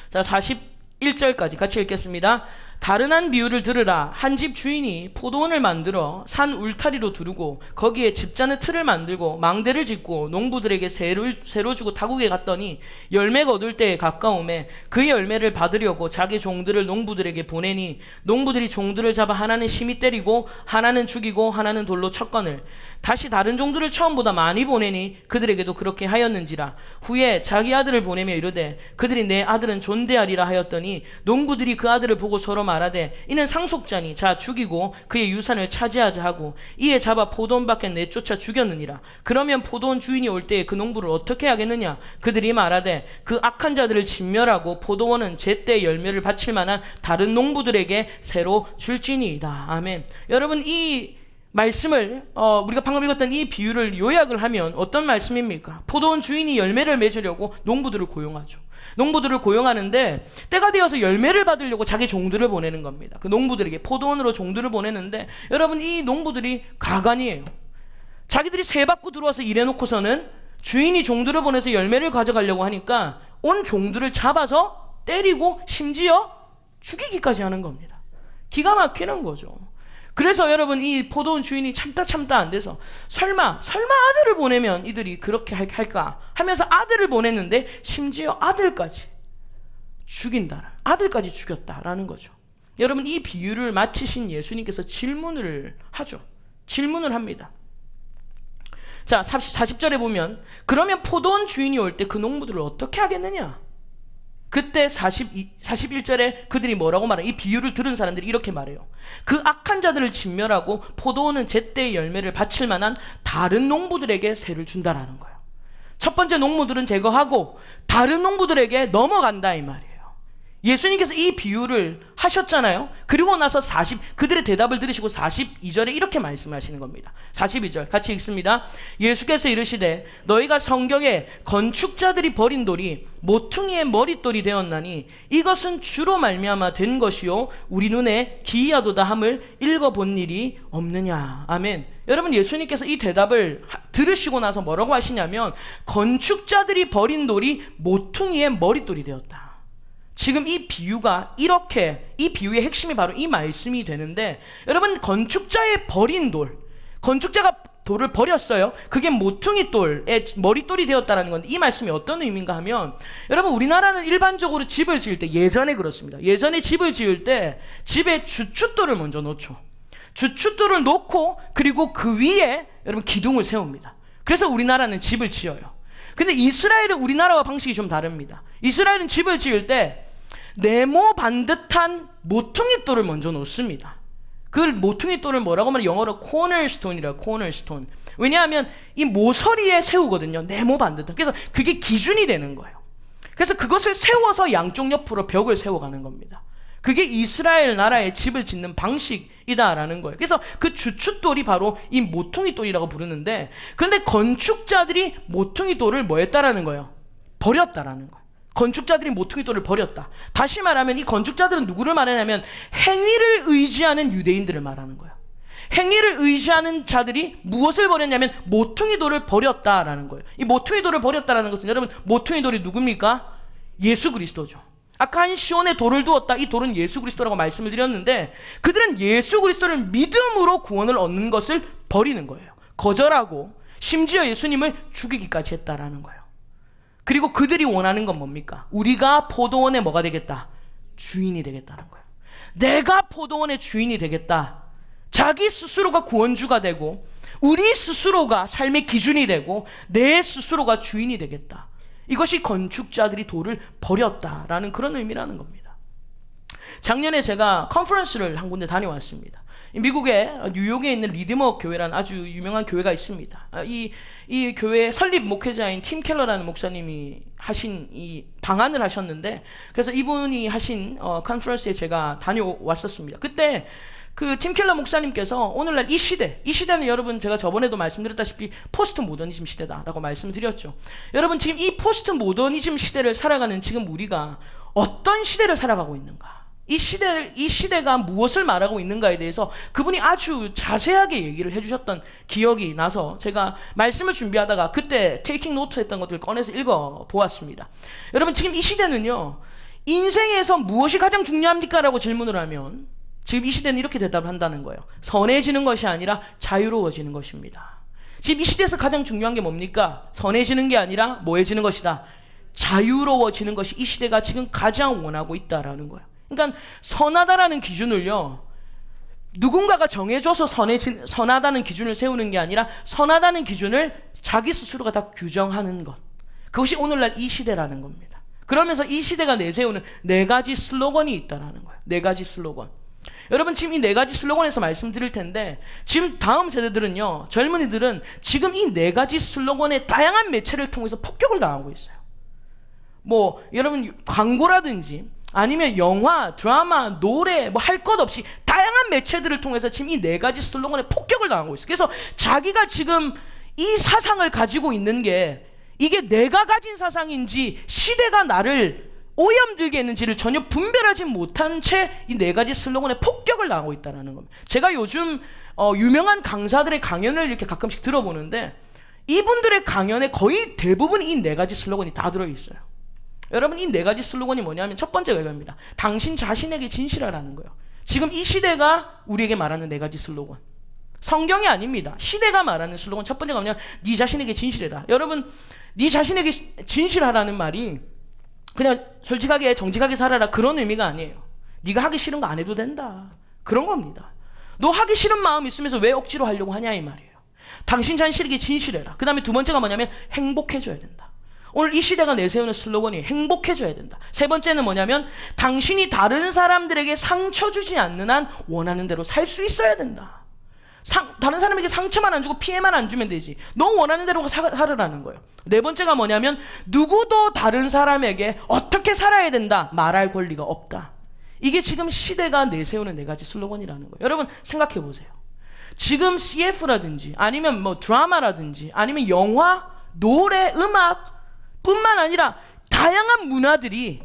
자 41절까지 같이 읽겠습니다. 다른 한 비유를 들으라. 한 집 주인이 포도원을 만들어 산 울타리로 두르고 거기에 집자는 틀을 만들고 망대를 짓고 농부들에게 새로 주고 타국에 갔더니 열매가 얻을 때에 가까움에 그 열매를 받으려고 자기 종들을 농부들에게 보내니 농부들이 종들을 잡아 하나는 심히 때리고 하나는 죽이고 하나는 돌로 쳤거늘 다시 다른 종들을 처음보다 많이 보내니 그들에게도 그렇게 하였는지라. 후에 자기 아들을 보내며 이르되 그들이 내 아들은 존대하리라 하였더니 농부들이 그 아들을 보고 서로 말하되 이는 상속자니 자 죽이고 그의 유산을 차지하자 하고 이에 잡아 포도원 밖에 내쫓아 죽였느니라. 그러면 포도원 주인이 올 때에 그 농부를 어떻게 하겠느냐? 그들이 말하되 그 악한 자들을 진멸하고 포도원은 제때 열매를 바칠 만한 다른 농부들에게 새로 줄지니이다. 아멘. 여러분 이 말씀을 우리가 방금 읽었던 이 비유를 요약을 하면 어떤 말씀입니까? 포도원 주인이 열매를 맺으려고 농부들을 고용하죠. 농부들을 고용하는데 때가 되어서 열매를 받으려고 자기 종들을 보내는 겁니다. 그 농부들에게 포도원으로 종들을 보내는데 여러분 이 농부들이 가관이에요. 자기들이 새 받고 들어와서 일해놓고서는 주인이 종들을 보내서 열매를 가져가려고 하니까 온 종들을 잡아서 때리고 심지어 죽이기까지 하는 겁니다. 기가 막히는 거죠. 그래서 여러분 이 포도원 주인이 참다 안 돼서 설마 아들을 보내면 이들이 그렇게 할까 하면서 아들을 보냈는데 심지어 아들까지 죽인다. 아들까지 죽였다라는 거죠. 여러분 이 비유를 마치신 예수님께서 질문을 하죠. 질문을 합니다. 자, 40절에 보면 그러면 포도원 주인이 올 때 그 농부들을 어떻게 하겠느냐? 그때 41절에 그들이 뭐라고 말해요? 이 비유를 들은 사람들이 이렇게 말해요. 그 악한 자들을 진멸하고 포도원은 제때의 열매를 바칠 만한 다른 농부들에게 세를 준다라는 거예요. 첫 번째 농부들은 제거하고 다른 농부들에게 넘어간다 이 말이에요. 예수님께서 이 비유를 하셨잖아요. 그리고 나서 그들의 대답을 들으시고 42절에 이렇게 말씀하시는 겁니다. 42절 같이 읽습니다. 예수께서 이르시되 너희가 성경에 건축자들이 버린 돌이 모퉁이의 머릿돌이 되었나니 이것은 주로 말미암아 된 것이요 우리 눈에 기이하도다 함을 읽어본 일이 없느냐. 아멘. 여러분 예수님께서 이 대답을 들으시고 나서 뭐라고 하시냐면 건축자들이 버린 돌이 모퉁이의 머릿돌이 되었다. 지금 이 비유가 이 비유의 핵심이 바로 이 말씀이 되는데 여러분 건축자의 버린 돌, 건축자가 돌을 버렸어요. 그게 모퉁이 돌의 머릿돌이 되었다라는 건데 이 말씀이 어떤 의미인가 하면 여러분 우리나라는 일반적으로 집을 지을 때 예전에 그렇습니다. 예전에 집을 지을 때 집에 주춧돌을 먼저 놓죠. 주춧돌을 놓고 그리고 그 위에 여러분 기둥을 세웁니다. 그래서 우리나라는 집을 지어요. 근데 이스라엘은 우리나라와 방식이 좀 다릅니다. 이스라엘은 집을 지을 때 네모 반듯한 모퉁이 돌을 먼저 놓습니다. 그 모퉁이 돌을 뭐라고 하면 영어로 코너스톤이라고 코너스톤. 왜냐하면 이 모서리에 세우거든요. 네모 반듯한. 그래서 그게 기준이 되는 거예요. 그래서 그것을 세워서 양쪽 옆으로 벽을 세워가는 겁니다. 그게 이스라엘 나라의 집을 짓는 방식이다라는 거예요. 그래서 그 주춧돌이 바로 이 모퉁이 돌이라고 부르는데 그런데 건축자들이 모퉁이 돌을 뭐 했다라는 거예요? 버렸다라는 거예요. 건축자들이 모퉁이 돌을 버렸다. 다시 말하면 이 건축자들은 누구를 말하냐면 행위를 의지하는 유대인들을 말하는 거예요. 행위를 의지하는 자들이 무엇을 버렸냐면 모퉁이 돌을 버렸다라는 거예요. 이 모퉁이 돌을 버렸다라는 것은 여러분 모퉁이 돌이 누굽니까? 예수 그리스도죠. 아까 한 시온에 돌을 두었다. 이 돌은 예수 그리스도라고 말씀을 드렸는데 그들은 예수 그리스도를 믿음으로 구원을 얻는 것을 버리는 거예요. 거절하고 심지어 예수님을 죽이기까지 했다라는 거예요. 그리고 그들이 원하는 건 뭡니까? 우리가 포도원의 뭐가 되겠다? 주인이 되겠다는 거예요. 내가 포도원의 주인이 되겠다. 자기 스스로가 구원주가 되고 우리 스스로가 삶의 기준이 되고 내 스스로가 주인이 되겠다. 이것이 건축자들이 돌을 버렸다라는 그런 의미라는 겁니다. 작년에 제가 컨퍼런스를 한 군데 다녀왔습니다. 미국의 뉴욕에 있는 리드머 교회라는 아주 유명한 교회가 있습니다. 이 교회의 설립 목회자인 팀 켈러라는 목사님이 하신 이 방안을 하셨는데 그래서 이분이 하신 컨퍼런스에 제가 다녀왔었습니다. 그때 그 팀 켈러 목사님께서 오늘날 이 시대는 여러분 제가 저번에도 말씀드렸다시피 포스트 모더니즘 시대다라고 말씀드렸죠. 여러분 지금 이 포스트 모더니즘 시대를 살아가는 지금 우리가 어떤 시대를 살아가고 있는가? 이 시대가 무엇을 말하고 있는가에 대해서 그분이 아주 자세하게 얘기를 해주셨던 기억이 나서 제가 말씀을 준비하다가 그때 테이킹 노트 했던 것들을 꺼내서 읽어보았습니다. 여러분 지금 이 시대는요 인생에서 무엇이 가장 중요합니까? 라고 질문을 하면 지금 이 시대는 이렇게 대답을 한다는 거예요. 선해지는 것이 아니라 자유로워지는 것입니다. 지금 이 시대에서 가장 중요한 게 뭡니까? 선해지는 게 아니라 뭐해지는 것이다? 자유로워지는 것이 이 시대가 지금 가장 원하고 있다라는 거예요. 그러니까 선하다라는 기준을요 누군가가 정해줘서 선하다는 기준을 세우는 게 아니라 선하다는 기준을 자기 스스로가 다 규정하는 것, 그것이 오늘날 이 시대라는 겁니다. 그러면서 이 시대가 내세우는 4가지 슬로건이 있다라는 거예요. 4가지 슬로건. 여러분 지금 이 4가지 슬로건에서 말씀드릴 텐데 지금 다음 세대들은요 젊은이들은 지금 이 4가지 슬로건의 다양한 매체를 통해서 폭격을 당하고 있어요. 뭐 여러분 광고라든지 아니면 영화, 드라마, 노래 뭐 할 것 없이 다양한 매체들을 통해서 지금 이 4가지 슬로건에 폭격을 당하고 있어요. 그래서 자기가 지금 이 사상을 가지고 있는 게 이게 내가 가진 사상인지 시대가 나를 오염들게 했는지를 전혀 분별하지 못한 채 이 네 가지 슬로건에 폭격을 당하고 있다는 겁니다. 제가 요즘 유명한 강사들의 강연을 이렇게 가끔씩 들어보는데 이분들의 강연에 거의 대부분 이 네 가지 슬로건이 다 들어있어요. 여러분, 이 네 가지 슬로건이 뭐냐면 첫 번째가 이겁니다. 당신 자신에게 진실하라는 거예요. 지금 이 시대가 우리에게 말하는 네 가지 슬로건, 성경이 아닙니다. 시대가 말하는 슬로건 첫 번째가 뭐냐면 네 자신에게 진실해라. 여러분, 네 자신에게 진실하라는 말이 그냥 솔직하게 정직하게 살아라 그런 의미가 아니에요. 네가 하기 싫은 거 안 해도 된다 그런 겁니다. 너 하기 싫은 마음 있으면서 왜 억지로 하려고 하냐 이 말이에요. 당신 자신에게 진실해라. 그 다음에 두 번째가 뭐냐면 행복해져야 된다. 오늘 이 시대가 내세우는 슬로건이 행복해져야 된다. 세 번째는 뭐냐면 당신이 다른 사람들에게 상처 주지 않는 한 원하는 대로 살 수 있어야 된다. 다른 사람에게 상처만 안 주고 피해만 안 주면 되지. 너 원하는 대로 살으라는 거예요. 네 번째가 뭐냐면 누구도 다른 사람에게 어떻게 살아야 된다 말할 권리가 없다. 이게 지금 시대가 내세우는 네 가지 슬로건이라는 거예요. 여러분 생각해 보세요. 지금 CF라든지 아니면 뭐 드라마라든지 아니면 영화, 노래, 음악 뿐만 아니라 다양한 문화들이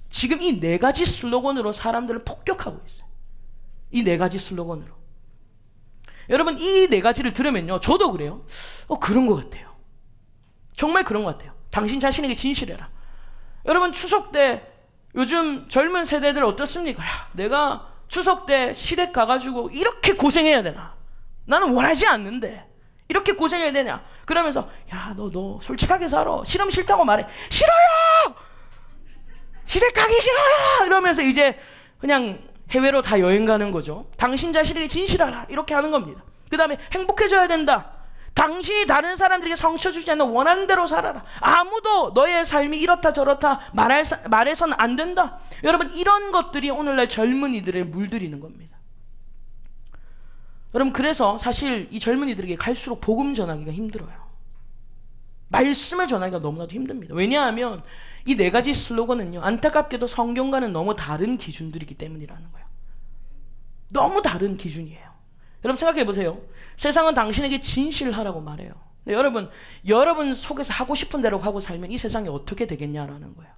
지금 이 네 가지 슬로건으로 사람들을 폭격하고 있어요. 이 네 가지 슬로건으로. 여러분 이 네 가지를 들으면요, 저도 그래요. 그런 것 같아요. 정말 그런 것 같아요. 당신 자신에게 진실해라. 여러분 추석 때 요즘 젊은 세대들 어떻습니까? 야, 내가 추석 때 시댁 가가지고 이렇게 고생해야 되나? 나는 원하지 않는데 이렇게 고생해야 되냐? 그러면서 야, 너 솔직하게 살아. 싫으면 싫다고 말해. 싫어요! 시댁 가기 싫어요! 이러면서 이제 그냥 해외로 다 여행 가는 거죠. 당신 자신에게 진실하라 이렇게 하는 겁니다. 그 다음에 행복해져야 된다. 당신이 다른 사람들에게 상처 주지 않는 원하는 대로 살아라. 아무도 너의 삶이 이렇다 저렇다 말해서는 안 된다. 여러분 이런 것들이 오늘날 젊은이들을 물들이는 겁니다. 여러분 그래서 사실 이 젊은이들에게 갈수록 복음 전하기가 힘들어요. 말씀을 전하기가 너무나도 힘듭니다. 왜냐하면 이 네 가지 슬로건은요, 안타깝게도 성경과는 너무 다른 기준들이기 때문이라는 거예요. 너무 다른 기준이에요. 여러분 생각해 보세요. 세상은 당신에게 진실하라고 말해요. 근데 여러분 속에서 하고 싶은 대로 하고 살면 이 세상이 어떻게 되겠냐라는 거예요.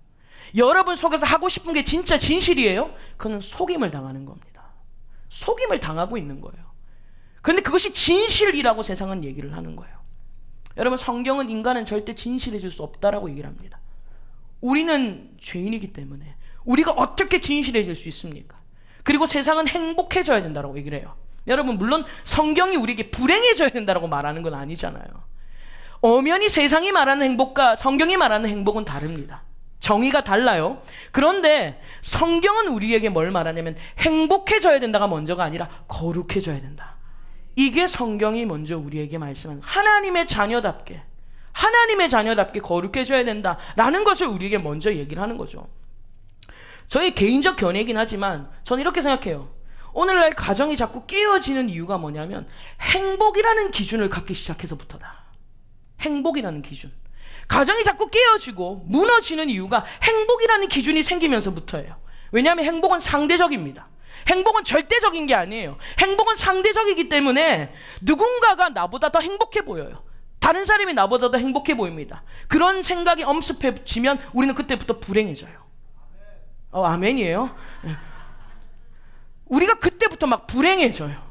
여러분 속에서 하고 싶은 게 진짜 진실이에요? 그는 속임을 당하는 겁니다. 속임을 당하고 있는 거예요. 그런데 그것이 진실이라고 세상은 얘기를 하는 거예요. 여러분 성경은 인간은 절대 진실해질 수 없다라고 얘기를 합니다. 우리는 죄인이기 때문에 우리가 어떻게 진실해질 수 있습니까? 그리고 세상은 행복해져야 된다고 얘기를 해요. 여러분 물론 성경이 우리에게 불행해져야 된다고 말하는 건 아니잖아요. 엄연히 세상이 말하는 행복과 성경이 말하는 행복은 다릅니다. 정의가 달라요. 그런데 성경은 우리에게 뭘 말하냐면 행복해져야 된다가 먼저가 아니라 거룩해져야 된다. 이게 성경이 먼저 우리에게 말씀하는 하나님의 자녀답게 거룩해져야 된다라는 것을 우리에게 먼저 얘기를 하는 거죠. 저의 개인적 견해이긴 하지만 저는 이렇게 생각해요. 오늘날 가정이 자꾸 깨어지는 이유가 뭐냐면 행복이라는 기준을 갖기 시작해서부터다. 행복이라는 기준. 가정이 자꾸 깨어지고 무너지는 이유가 행복이라는 기준이 생기면서부터예요. 왜냐하면 행복은 상대적입니다. 행복은 절대적인 게 아니에요. 행복은 상대적이기 때문에 누군가가 나보다 더 행복해 보여요. 다른 사람이 나보다 더 행복해 보입니다. 그런 생각이 엄습해지면 우리는 그때부터 불행해져요. 아멘이에요. 우리가 그때부터 막 불행해져요.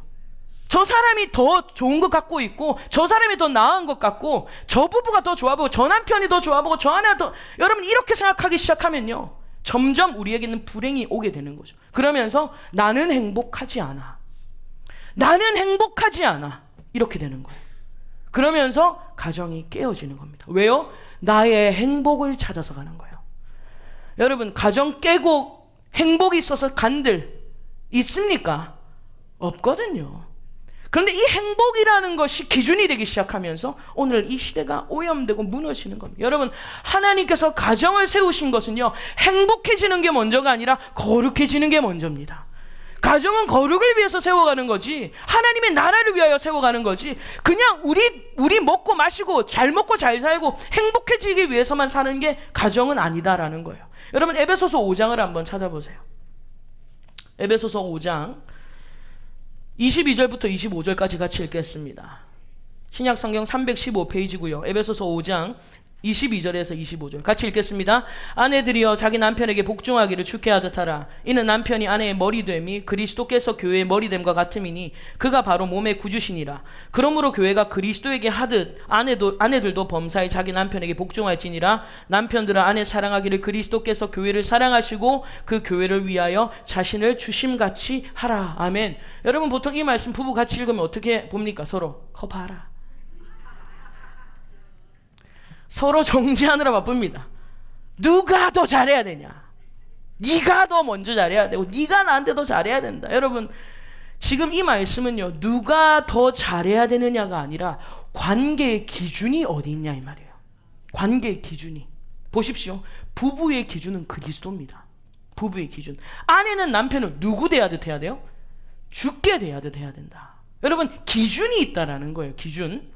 저 사람이 더 좋은 것 같고 있고 저 사람이 더 나은 것 같고 저 부부가 더 좋아 보고 저 남편이 더 좋아 보고 저 아내가 더, 여러분 이렇게 생각하기 시작하면요 점점 우리에게는 불행이 오게 되는 거죠. 그러면서 나는 행복하지 않아 이렇게 되는 거예요. 그러면서 가정이 깨어지는 겁니다. 왜요? 나의 행복을 찾아서 가는 거예요. 여러분 가정 깨고 행복이 있어서 간들 있습니까? 없거든요. 그런데 이 행복이라는 것이 기준이 되기 시작하면서 오늘 이 시대가 오염되고 무너지는 겁니다. 여러분 하나님께서 가정을 세우신 것은요 행복해지는 게 먼저가 아니라 거룩해지는 게 먼저입니다. 가정은 거룩을 위해서 세워가는 거지 하나님의 나라를 위하여 세워가는 거지 그냥 우리 먹고 마시고 잘 먹고 잘 살고 행복해지기 위해서만 사는 게 가정은 아니다라는 거예요. 여러분 에베소서 5장을 한번 찾아보세요. 에베소서 5장 22절부터 25절까지 같이 읽겠습니다. 신약 성경 315페이지고요. 에베소서 5장 22절에서 25절 같이 읽겠습니다. 아내들이여 자기 남편에게 복종하기를 축해하듯 하라. 이는 남편이 아내의 머리됨이 그리스도께서 교회의 머리됨과 같음이니 그가 바로 몸의 구주시니라. 그러므로 교회가 그리스도에게 하듯 아내들도 범사에 자기 남편에게 복종할지니라. 남편들아 아내 사랑하기를 그리스도께서 교회를 사랑하시고 그 교회를 위하여 자신을 주심같이 하라. 아멘. 여러분 보통 이 말씀 부부 같이 읽으면 어떻게 봅니까? 서로 거 봐라. 서로 정지하느라 바쁩니다. 누가 더 잘해야 되냐? 네가 더 먼저 잘해야 되고 네가 나한테 더 잘해야 된다. 여러분 지금 이 말씀은요, 누가 더 잘해야 되느냐가 아니라 관계의 기준이 어디 있냐 이 말이에요. 관계의 기준이. 보십시오. 부부의 기준은 그리스도입니다. 부부의 기준. 아내는 남편을 누구 대하듯 해야 돼요? 주께 대하듯 해야 된다. 여러분 기준이 있다라는 거예요. 기준.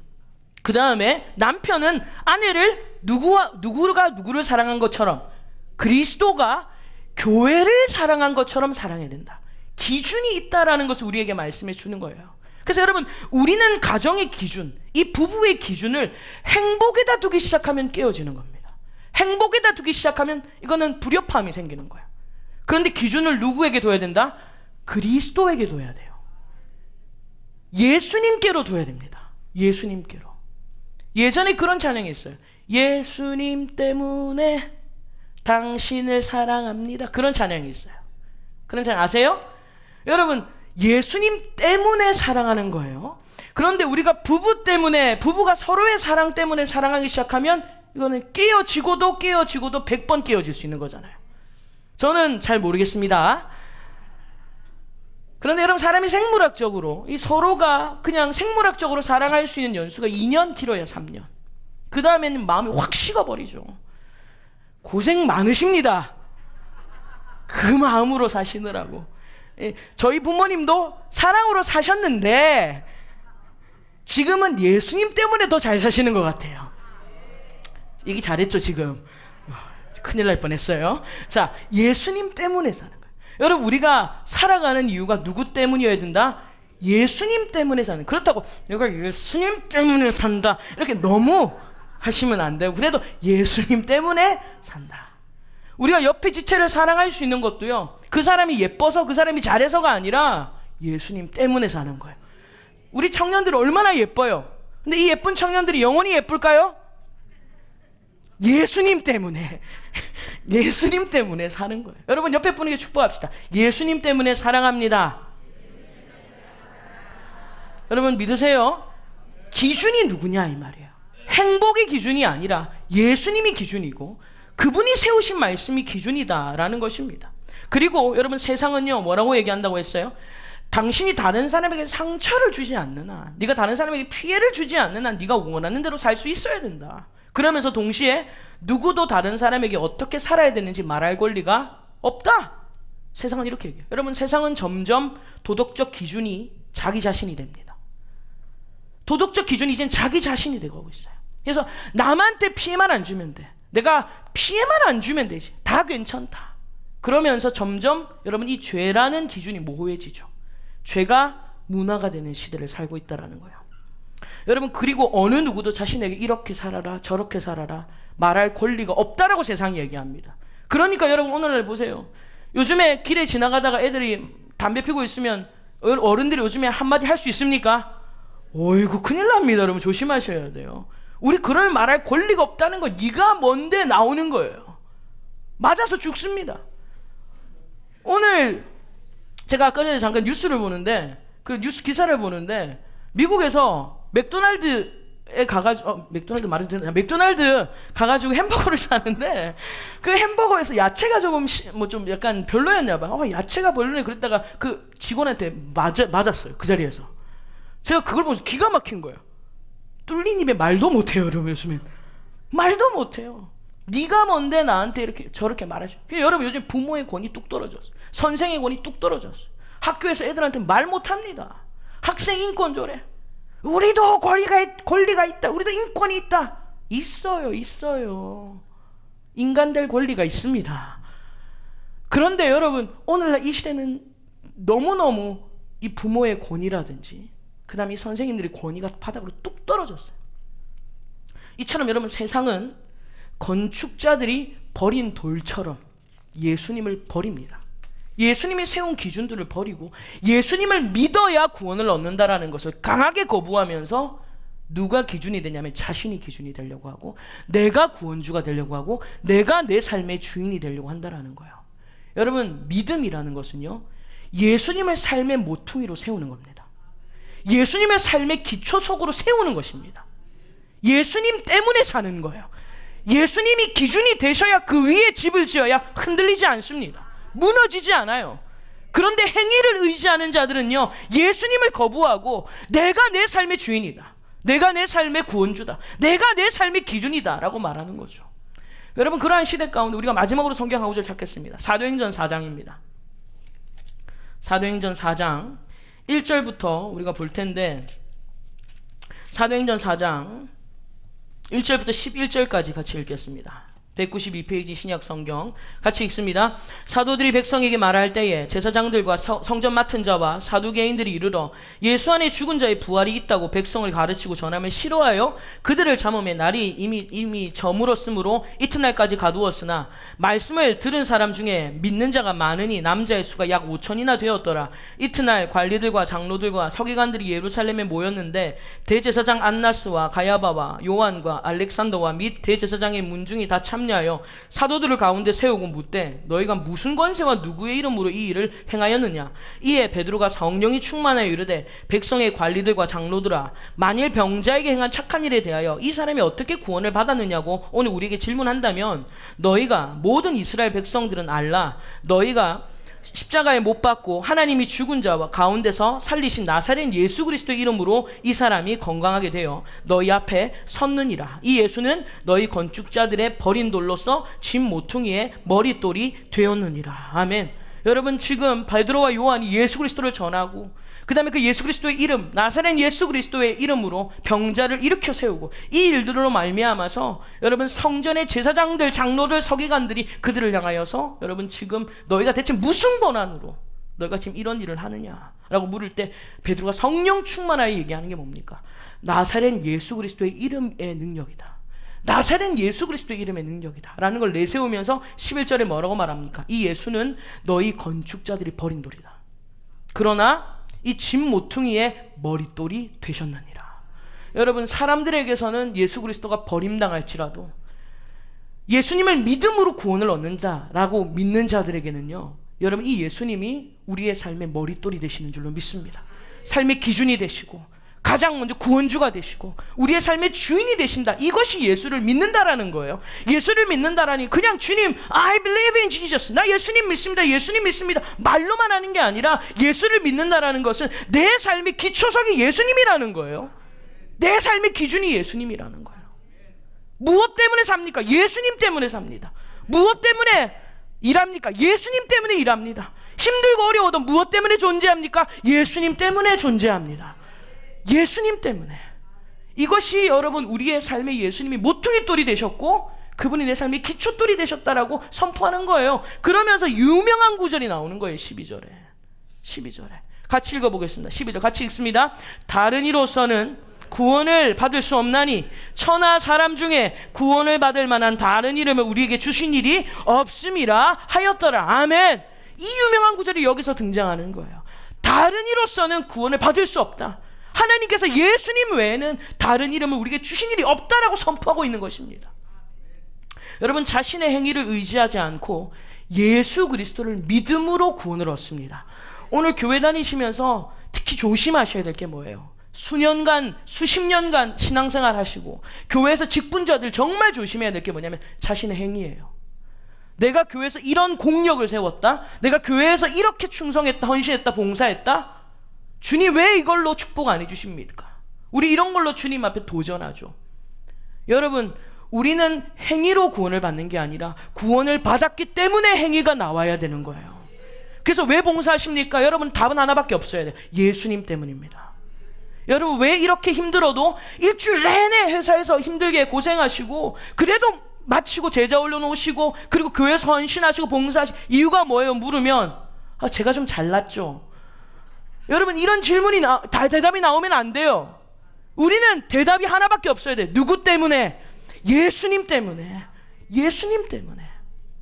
그 다음에 남편은 아내를 누구가 누구를 사랑한 것처럼 그리스도가 교회를 사랑한 것처럼 사랑해야 된다. 기준이 있다라는 것을 우리에게 말씀해 주는 거예요. 그래서 여러분 우리는 가정의 기준, 이 부부의 기준을 행복에다 두기 시작하면 깨어지는 겁니다. 행복에다 두기 시작하면 이거는 불협화음이 생기는 거예요. 그런데 기준을 누구에게 둬야 된다? 그리스도에게 둬야 돼요. 예수님께로 둬야 됩니다. 예수님께로. 예전에 그런 찬양이 있어요. 예수님 때문에 당신을 사랑합니다. 그런 찬양이 있어요. 그런 찬양 아세요? 여러분 예수님 때문에 사랑하는 거예요. 그런데 우리가 부부가 서로의 사랑 때문에 사랑하기 시작하면 이거는 깨어지고도 100번 깨어질 수 있는 거잖아요. 저는 잘 모르겠습니다. 그런데 여러분 사람이 생물학적으로 이 서로가 그냥 생물학적으로 사랑할 수 있는 연수가 2년 길어야 3년. 그 다음에는 마음이 확 식어버리죠. 고생 많으십니다. 그 마음으로 사시느라고. 저희 부모님도 사랑으로 사셨는데 지금은 예수님 때문에 더 잘 사시는 것 같아요. 얘기 잘했죠 지금. 큰일 날 뻔했어요. 자, 예수님 때문에 사는 거예요. 여러분 우리가 살아가는 이유가 누구 때문이어야 된다? 예수님 때문에 사는. 그렇다고 내가 예수님 때문에 산다 이렇게 너무 하시면 안 되고, 그래도 예수님 때문에 산다. 우리가 옆에 지체를 사랑할 수 있는 것도요, 그 사람이 예뻐서 그 사람이 잘해서가 아니라 예수님 때문에 사는 거예요. 우리 청년들 얼마나 예뻐요. 근데 이 예쁜 청년들이 영원히 예쁠까요? 예수님 때문에 예수님 때문에 사는 거예요. 여러분 옆에 분에게 축복합시다. 예수님 때문에 사랑합니다. 여러분 믿으세요? 기준이 누구냐 이 말이에요. 행복의 기준이 아니라 예수님이 기준이고 그분이 세우신 말씀이 기준이다라는 것입니다. 그리고 여러분 세상은요 뭐라고 얘기한다고 했어요? 당신이 다른 사람에게 상처를 주지 않는 한, 네가 다른 사람에게 피해를 주지 않는 한 네가 원하는 대로 살 수 있어야 된다. 그러면서 동시에 누구도 다른 사람에게 어떻게 살아야 되는지 말할 권리가 없다. 세상은 이렇게 얘기해요. 여러분 세상은 점점 도덕적 기준이 자기 자신이 됩니다. 도덕적 기준이 이젠 자기 자신이 되고 있어요. 그래서 남한테 피해만 안 주면 돼. 내가 피해만 안 주면 되지. 다 괜찮다. 그러면서 점점 여러분 이 죄라는 기준이 모호해지죠. 죄가 문화가 되는 시대를 살고 있다는 거예요. 여러분 그리고 어느 누구도 자신에게 이렇게 살아라 저렇게 살아라 말할 권리가 없다라고 세상이 얘기합니다. 그러니까 여러분 오늘날 보세요. 요즘에 길에 지나가다가 애들이 담배 피고 있으면 어른들이 요즘에 한마디 할 수 있습니까? 어이구 큰일 납니다. 여러분 조심하셔야 돼요. 우리 그럴 말할 권리가 없다는 거 네가 뭔데 나오는 거예요. 맞아서 죽습니다. 오늘 제가 아까 전에 잠깐 뉴스를 보는데 그 뉴스 기사를 보는데 미국에서 맥도날드에 가가지고 맥도날드 가가지고 햄버거를 사는데 그 햄버거에서 야채가 조금 뭐 좀 약간 별로였나봐. 야채가 별로네 그랬다가 그 직원한테 맞았어요. 그 자리에서. 제가 그걸 보면서 기가 막힌 거예요. 뚫린 입에 말도 못해요. 여러분 요즘엔 말도 못해요. 네가 뭔데 나한테 이렇게 저렇게 말하시. 여러분 요즘 부모의 권위 뚝 떨어졌어요. 선생의 권위 뚝 떨어졌어요. 학교에서 애들한테 말 못합니다. 학생 인권조례. 우리도 권리가 있다. 우리도 인권이 있다. 있어요. 인간 될 권리가 있습니다. 그런데 여러분 오늘날 이 시대는 너무너무 이 부모의 권위라든지 그 다음에 이 선생님들의 권위가 바닥으로 뚝 떨어졌어요. 이처럼 여러분 세상은 건축자들이 버린 돌처럼 예수님을 버립니다. 예수님이 세운 기준들을 버리고 예수님을 믿어야 구원을 얻는다라는 것을 강하게 거부하면서 누가 기준이 되냐면 자신이 기준이 되려고 하고 내가 구원주가 되려고 하고 내가 내 삶의 주인이 되려고 한다라는 거예요. 여러분, 믿음이라는 것은요, 예수님을 삶의 모퉁이로 세우는 겁니다. 예수님의 삶의 기초석으로 세우는 것입니다. 예수님 때문에 사는 거예요. 예수님이 기준이 되셔야 그 위에 집을 지어야 흔들리지 않습니다. 무너지지 않아요. 그런데 행위를 의지하는 자들은요, 예수님을 거부하고 내가 내 삶의 주인이다, 내가 내 삶의 구원주다, 내가 내 삶의 기준이다 라고 말하는 거죠. 여러분, 그러한 시대 가운데 우리가 마지막으로 성경 한 구절 찾겠습니다. 사도행전 4장입니다. 사도행전 4장 1절부터 우리가 볼 텐데, 사도행전 4장 1절부터 11절까지 같이 읽겠습니다. 192페이지 신약 성경 같이 읽습니다. 사도들이 백성에게 말할 때에 제사장들과 성전 맡은 자와 사두개인들이 이르러 예수 안에 죽은 자의 부활이 있다고 백성을 가르치고 전하면 싫어하여 그들을 잡음에 날이 이미 저물었으므로 이튿날까지 가두었으나 말씀을 들은 사람 중에 믿는 자가 많으니 남자의 수가 약 5천이나 되었더라. 이튿날 관리들과 장로들과 서기관들이 예루살렘에 모였는데 대제사장 안나스와 가야바와 요한과 알렉산더와 및 대제사장의 문중이 다 참여하여 사도들을 가운데 세우고 묻되 너희가 무슨 권세와 누구의 이름으로 이 일을 행하였느냐. 이에 베드로가 성령이 충만하여 이르되 백성의 관리들과 장로들아, 만일 병자에게 행한 착한 일에 대하여 이 사람이 어떻게 구원을 받았느냐고 오늘 우리에게 질문한다면 너희가 모든 이스라엘 백성들은 알라. 너희가 십자가에 못 박고 하나님이 죽은 자와 가운데서 살리신 나사렛 예수 그리스도의 이름으로 이 사람이 건강하게 되어 너희 앞에 섰느니라. 이 예수는 너희 건축자들의 버린 돌로서 집 모퉁이의 머릿돌이 되었느니라. 아멘. 여러분, 지금 베드로와 요한이 예수 그리스도를 전하고 그 다음에 그 예수 그리스도의 이름, 나사렛 예수 그리스도의 이름으로 병자를 일으켜 세우고 이 일들로 말미암아서 여러분 성전의 제사장들, 장로들, 서기관들이 그들을 향하여서 여러분 지금 너희가 대체 무슨 권한으로 너희가 지금 이런 일을 하느냐 라고 물을 때 베드로가 성령 충만하여 얘기하는 게 뭡니까? 나사렛 예수 그리스도의 이름의 능력이다. 나사렛 예수 그리스도의 이름의 능력이다 라는 걸 내세우면서 11절에 뭐라고 말합니까? 이 예수는 너희 건축자들이 버린 돌이다. 그러나 이 집 모퉁이의 머릿돌이 되셨느니라. 여러분, 사람들에게서는 예수 그리스도가 버림당할지라도 예수님을 믿음으로 구원을 얻는다라고 믿는 자들에게는요, 여러분 이 예수님이 우리의 삶의 머릿돌이 되시는 줄로 믿습니다. 삶의 기준이 되시고 가장 먼저 구원주가 되시고 우리의 삶의 주인이 되신다. 이것이 예수를 믿는다라는 거예요. 예수를 믿는다라니 그냥 주님 I believe in Jesus, 나 예수님 믿습니다, 예수님 믿습니다 말로만 하는 게 아니라 예수를 믿는다라는 것은 내 삶의 기초석이 예수님이라는 거예요. 내 삶의 기준이 예수님이라는 거예요. 무엇 때문에 삽니까? 예수님 때문에 삽니다. 무엇 때문에 일합니까? 예수님 때문에 일합니다. 힘들고 어려워도 무엇 때문에 존재합니까? 예수님 때문에 존재합니다. 예수님 때문에. 이것이 여러분 우리의 삶에 예수님이 모퉁이돌이 되셨고 그분이 내 삶의 기초돌이 되셨다라고 선포하는 거예요. 그러면서 유명한 구절이 나오는 거예요. 12절에 같이 읽어보겠습니다. 12절 같이 읽습니다. 다른 이로서는 구원을 받을 수 없나니 천하 사람 중에 구원을 받을 만한 다른 이름을 우리에게 주신 일이 없음이라 하였더라. 아멘. 이 유명한 구절이 여기서 등장하는 거예요. 다른 이로서는 구원을 받을 수 없다. 하나님께서 예수님 외에는 다른 이름을 우리에게 주신 일이 없다라고 선포하고 있는 것입니다. 여러분, 자신의 행위를 의지하지 않고 예수 그리스도를 믿음으로 구원을 얻습니다. 오늘 교회 다니시면서 특히 조심하셔야 될 게 뭐예요? 수년간, 수십 년간 신앙생활 하시고 교회에서 직분자들 정말 조심해야 될 게 뭐냐면 자신의 행위예요. 내가 교회에서 이런 공력을 세웠다, 내가 교회에서 이렇게 충성했다, 헌신했다, 봉사했다, 주님 왜 이걸로 축복 안 해주십니까? 우리 이런 걸로 주님 앞에 도전하죠. 여러분, 우리는 행위로 구원을 받는 게 아니라 구원을 받았기 때문에 행위가 나와야 되는 거예요. 그래서 왜 봉사하십니까? 여러분, 답은 하나밖에 없어야 돼요. 예수님 때문입니다. 여러분, 왜 이렇게 힘들어도 일주일 내내 회사에서 힘들게 고생하시고 그래도 마치고 제자 올려놓으시고 그리고 교회에서 헌신하시고 봉사하시고 이유가 뭐예요? 물으면 제가 좀 잘났죠. 여러분, 이런 질문이 대답이 나오면 안 돼요. 우리는 대답이 하나밖에 없어야 돼요. 누구 때문에? 예수님 때문에. 예수님 때문에,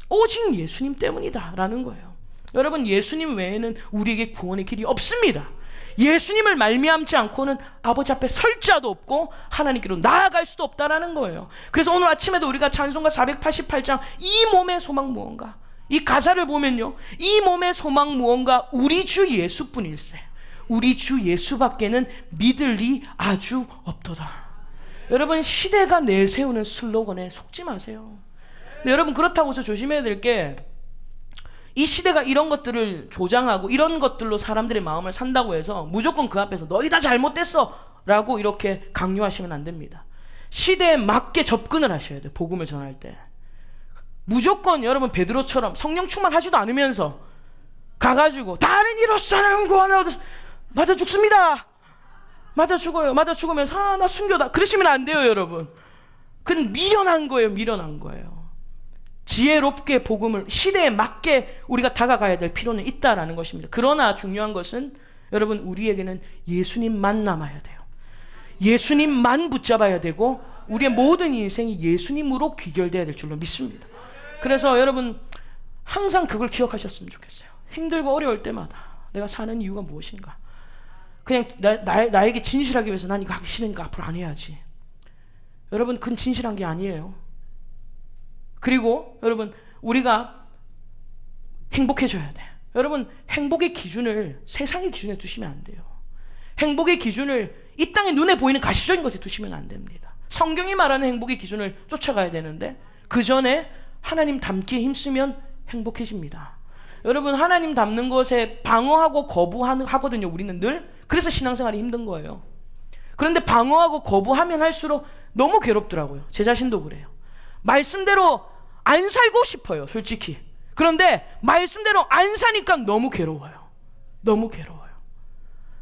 오직 예수님 때문이다라는 거예요. 여러분, 예수님 외에는 우리에게 구원의 길이 없습니다. 예수님을 말미암지 않고는 아버지 앞에 설 자도 없고 하나님께로 나아갈 수도 없다라는 거예요. 그래서 오늘 아침에도 우리가 찬송가 488장 이 몸의 소망 무언가, 이 가사를 보면요, 이 몸의 소망 무언가 우리 주 예수뿐일세. 우리 주 예수밖에는 믿을 리 아주 없도다. 여러분, 시대가 내세우는 슬로건에 속지 마세요. 근데 여러분, 그렇다고 해서 조심해야 될 게, 이 시대가 이런 것들을 조장하고 이런 것들로 사람들의 마음을 산다고 해서 무조건 그 앞에서 너희 다 잘못됐어 라고 이렇게 강요하시면 안 됩니다. 시대에 맞게 접근을 하셔야 돼요. 복음을 전할 때 무조건 여러분 베드로처럼 성령 충만하지도 않으면서 가가지고 다른 이로서는 구원을 맞아 죽습니다, 맞아 죽어요, 맞아 죽으면서 나 순교다, 그러시면 안 돼요. 여러분, 그건 미련한 거예요. 미련한 거예요. 지혜롭게 복음을 시대에 맞게 우리가 다가가야 될 필요는 있다라는 것입니다. 그러나 중요한 것은 여러분, 우리에게는 예수님만 남아야 돼요. 예수님만 붙잡아야 되고 우리의 모든 인생이 예수님으로 귀결돼야 될 줄로 믿습니다. 그래서 여러분, 항상 그걸 기억하셨으면 좋겠어요. 힘들고 어려울 때마다 내가 사는 이유가 무엇인가, 그냥 나에게 진실하기 위해서 난 이거 하기 싫으니까 앞으로 안 해야지. 여러분, 그건 진실한 게 아니에요. 그리고 여러분, 우리가 행복해져야 돼. 여러분, 행복의 기준을 세상의 기준에 두시면 안 돼요. 행복의 기준을 이 땅에 눈에 보이는 가시적인 것에 두시면 안 됩니다. 성경이 말하는 행복의 기준을 쫓아가야 되는데 그 전에 하나님 닮기에 힘쓰면 행복해집니다. 여러분, 하나님 닮는 것에 방어하고 거부하거든요. 우리는 늘. 그래서 신앙생활이 힘든 거예요. 그런데 방어하고 거부하면 할수록 너무 괴롭더라고요. 제 자신도 그래요. 말씀대로 안 살고 싶어요, 솔직히. 그런데 말씀대로 안 사니까 너무 괴로워요. 너무 괴로워요.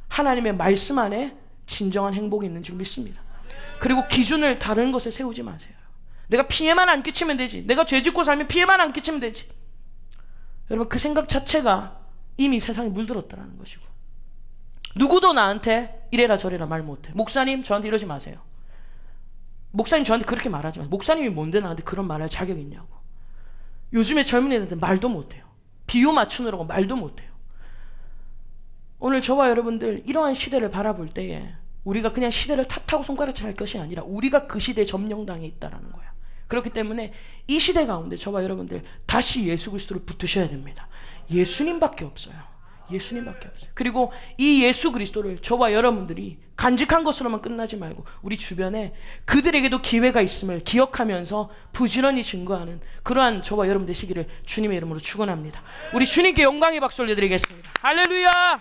하나님의 말씀 안에 진정한 행복이 있는 줄 믿습니다. 그리고 기준을 다른 것에 세우지 마세요. 내가 피해만 안 끼치면 되지, 내가 죄 짓고 살면 피해만 안 끼치면 되지. 여러분, 그 생각 자체가 이미 세상에 물들었다는 것이고, 누구도 나한테 이래라 저래라 말 못해. 목사님 저한테 이러지 마세요. 목사님 저한테 그렇게 말하지 마세요. 목사님이 뭔데 나한테 그런 말할 자격이 있냐고. 요즘에 젊은 애들한테 말도 못해요. 비유 맞추느라고 말도 못해요. 오늘 저와 여러분들 이러한 시대를 바라볼 때에 우리가 그냥 시대를 탓하고 손가락질 할 것이 아니라 우리가 그 시대에 점령당해 있다는 거야. 그렇기 때문에 이 시대 가운데 저와 여러분들 다시 예수 그리스도를 붙으셔야 됩니다. 예수님밖에 없어요. 예수님밖에 없어요. 그리고 이 예수 그리스도를 저와 여러분들이 간직한 것으로만 끝나지 말고 우리 주변에 그들에게도 기회가 있음을 기억하면서 부지런히 증거하는 그러한 저와 여러분 되시기를 주님의 이름으로 축원합니다. 우리 주님께 영광의 박수 올려드리겠습니다. 할렐루야.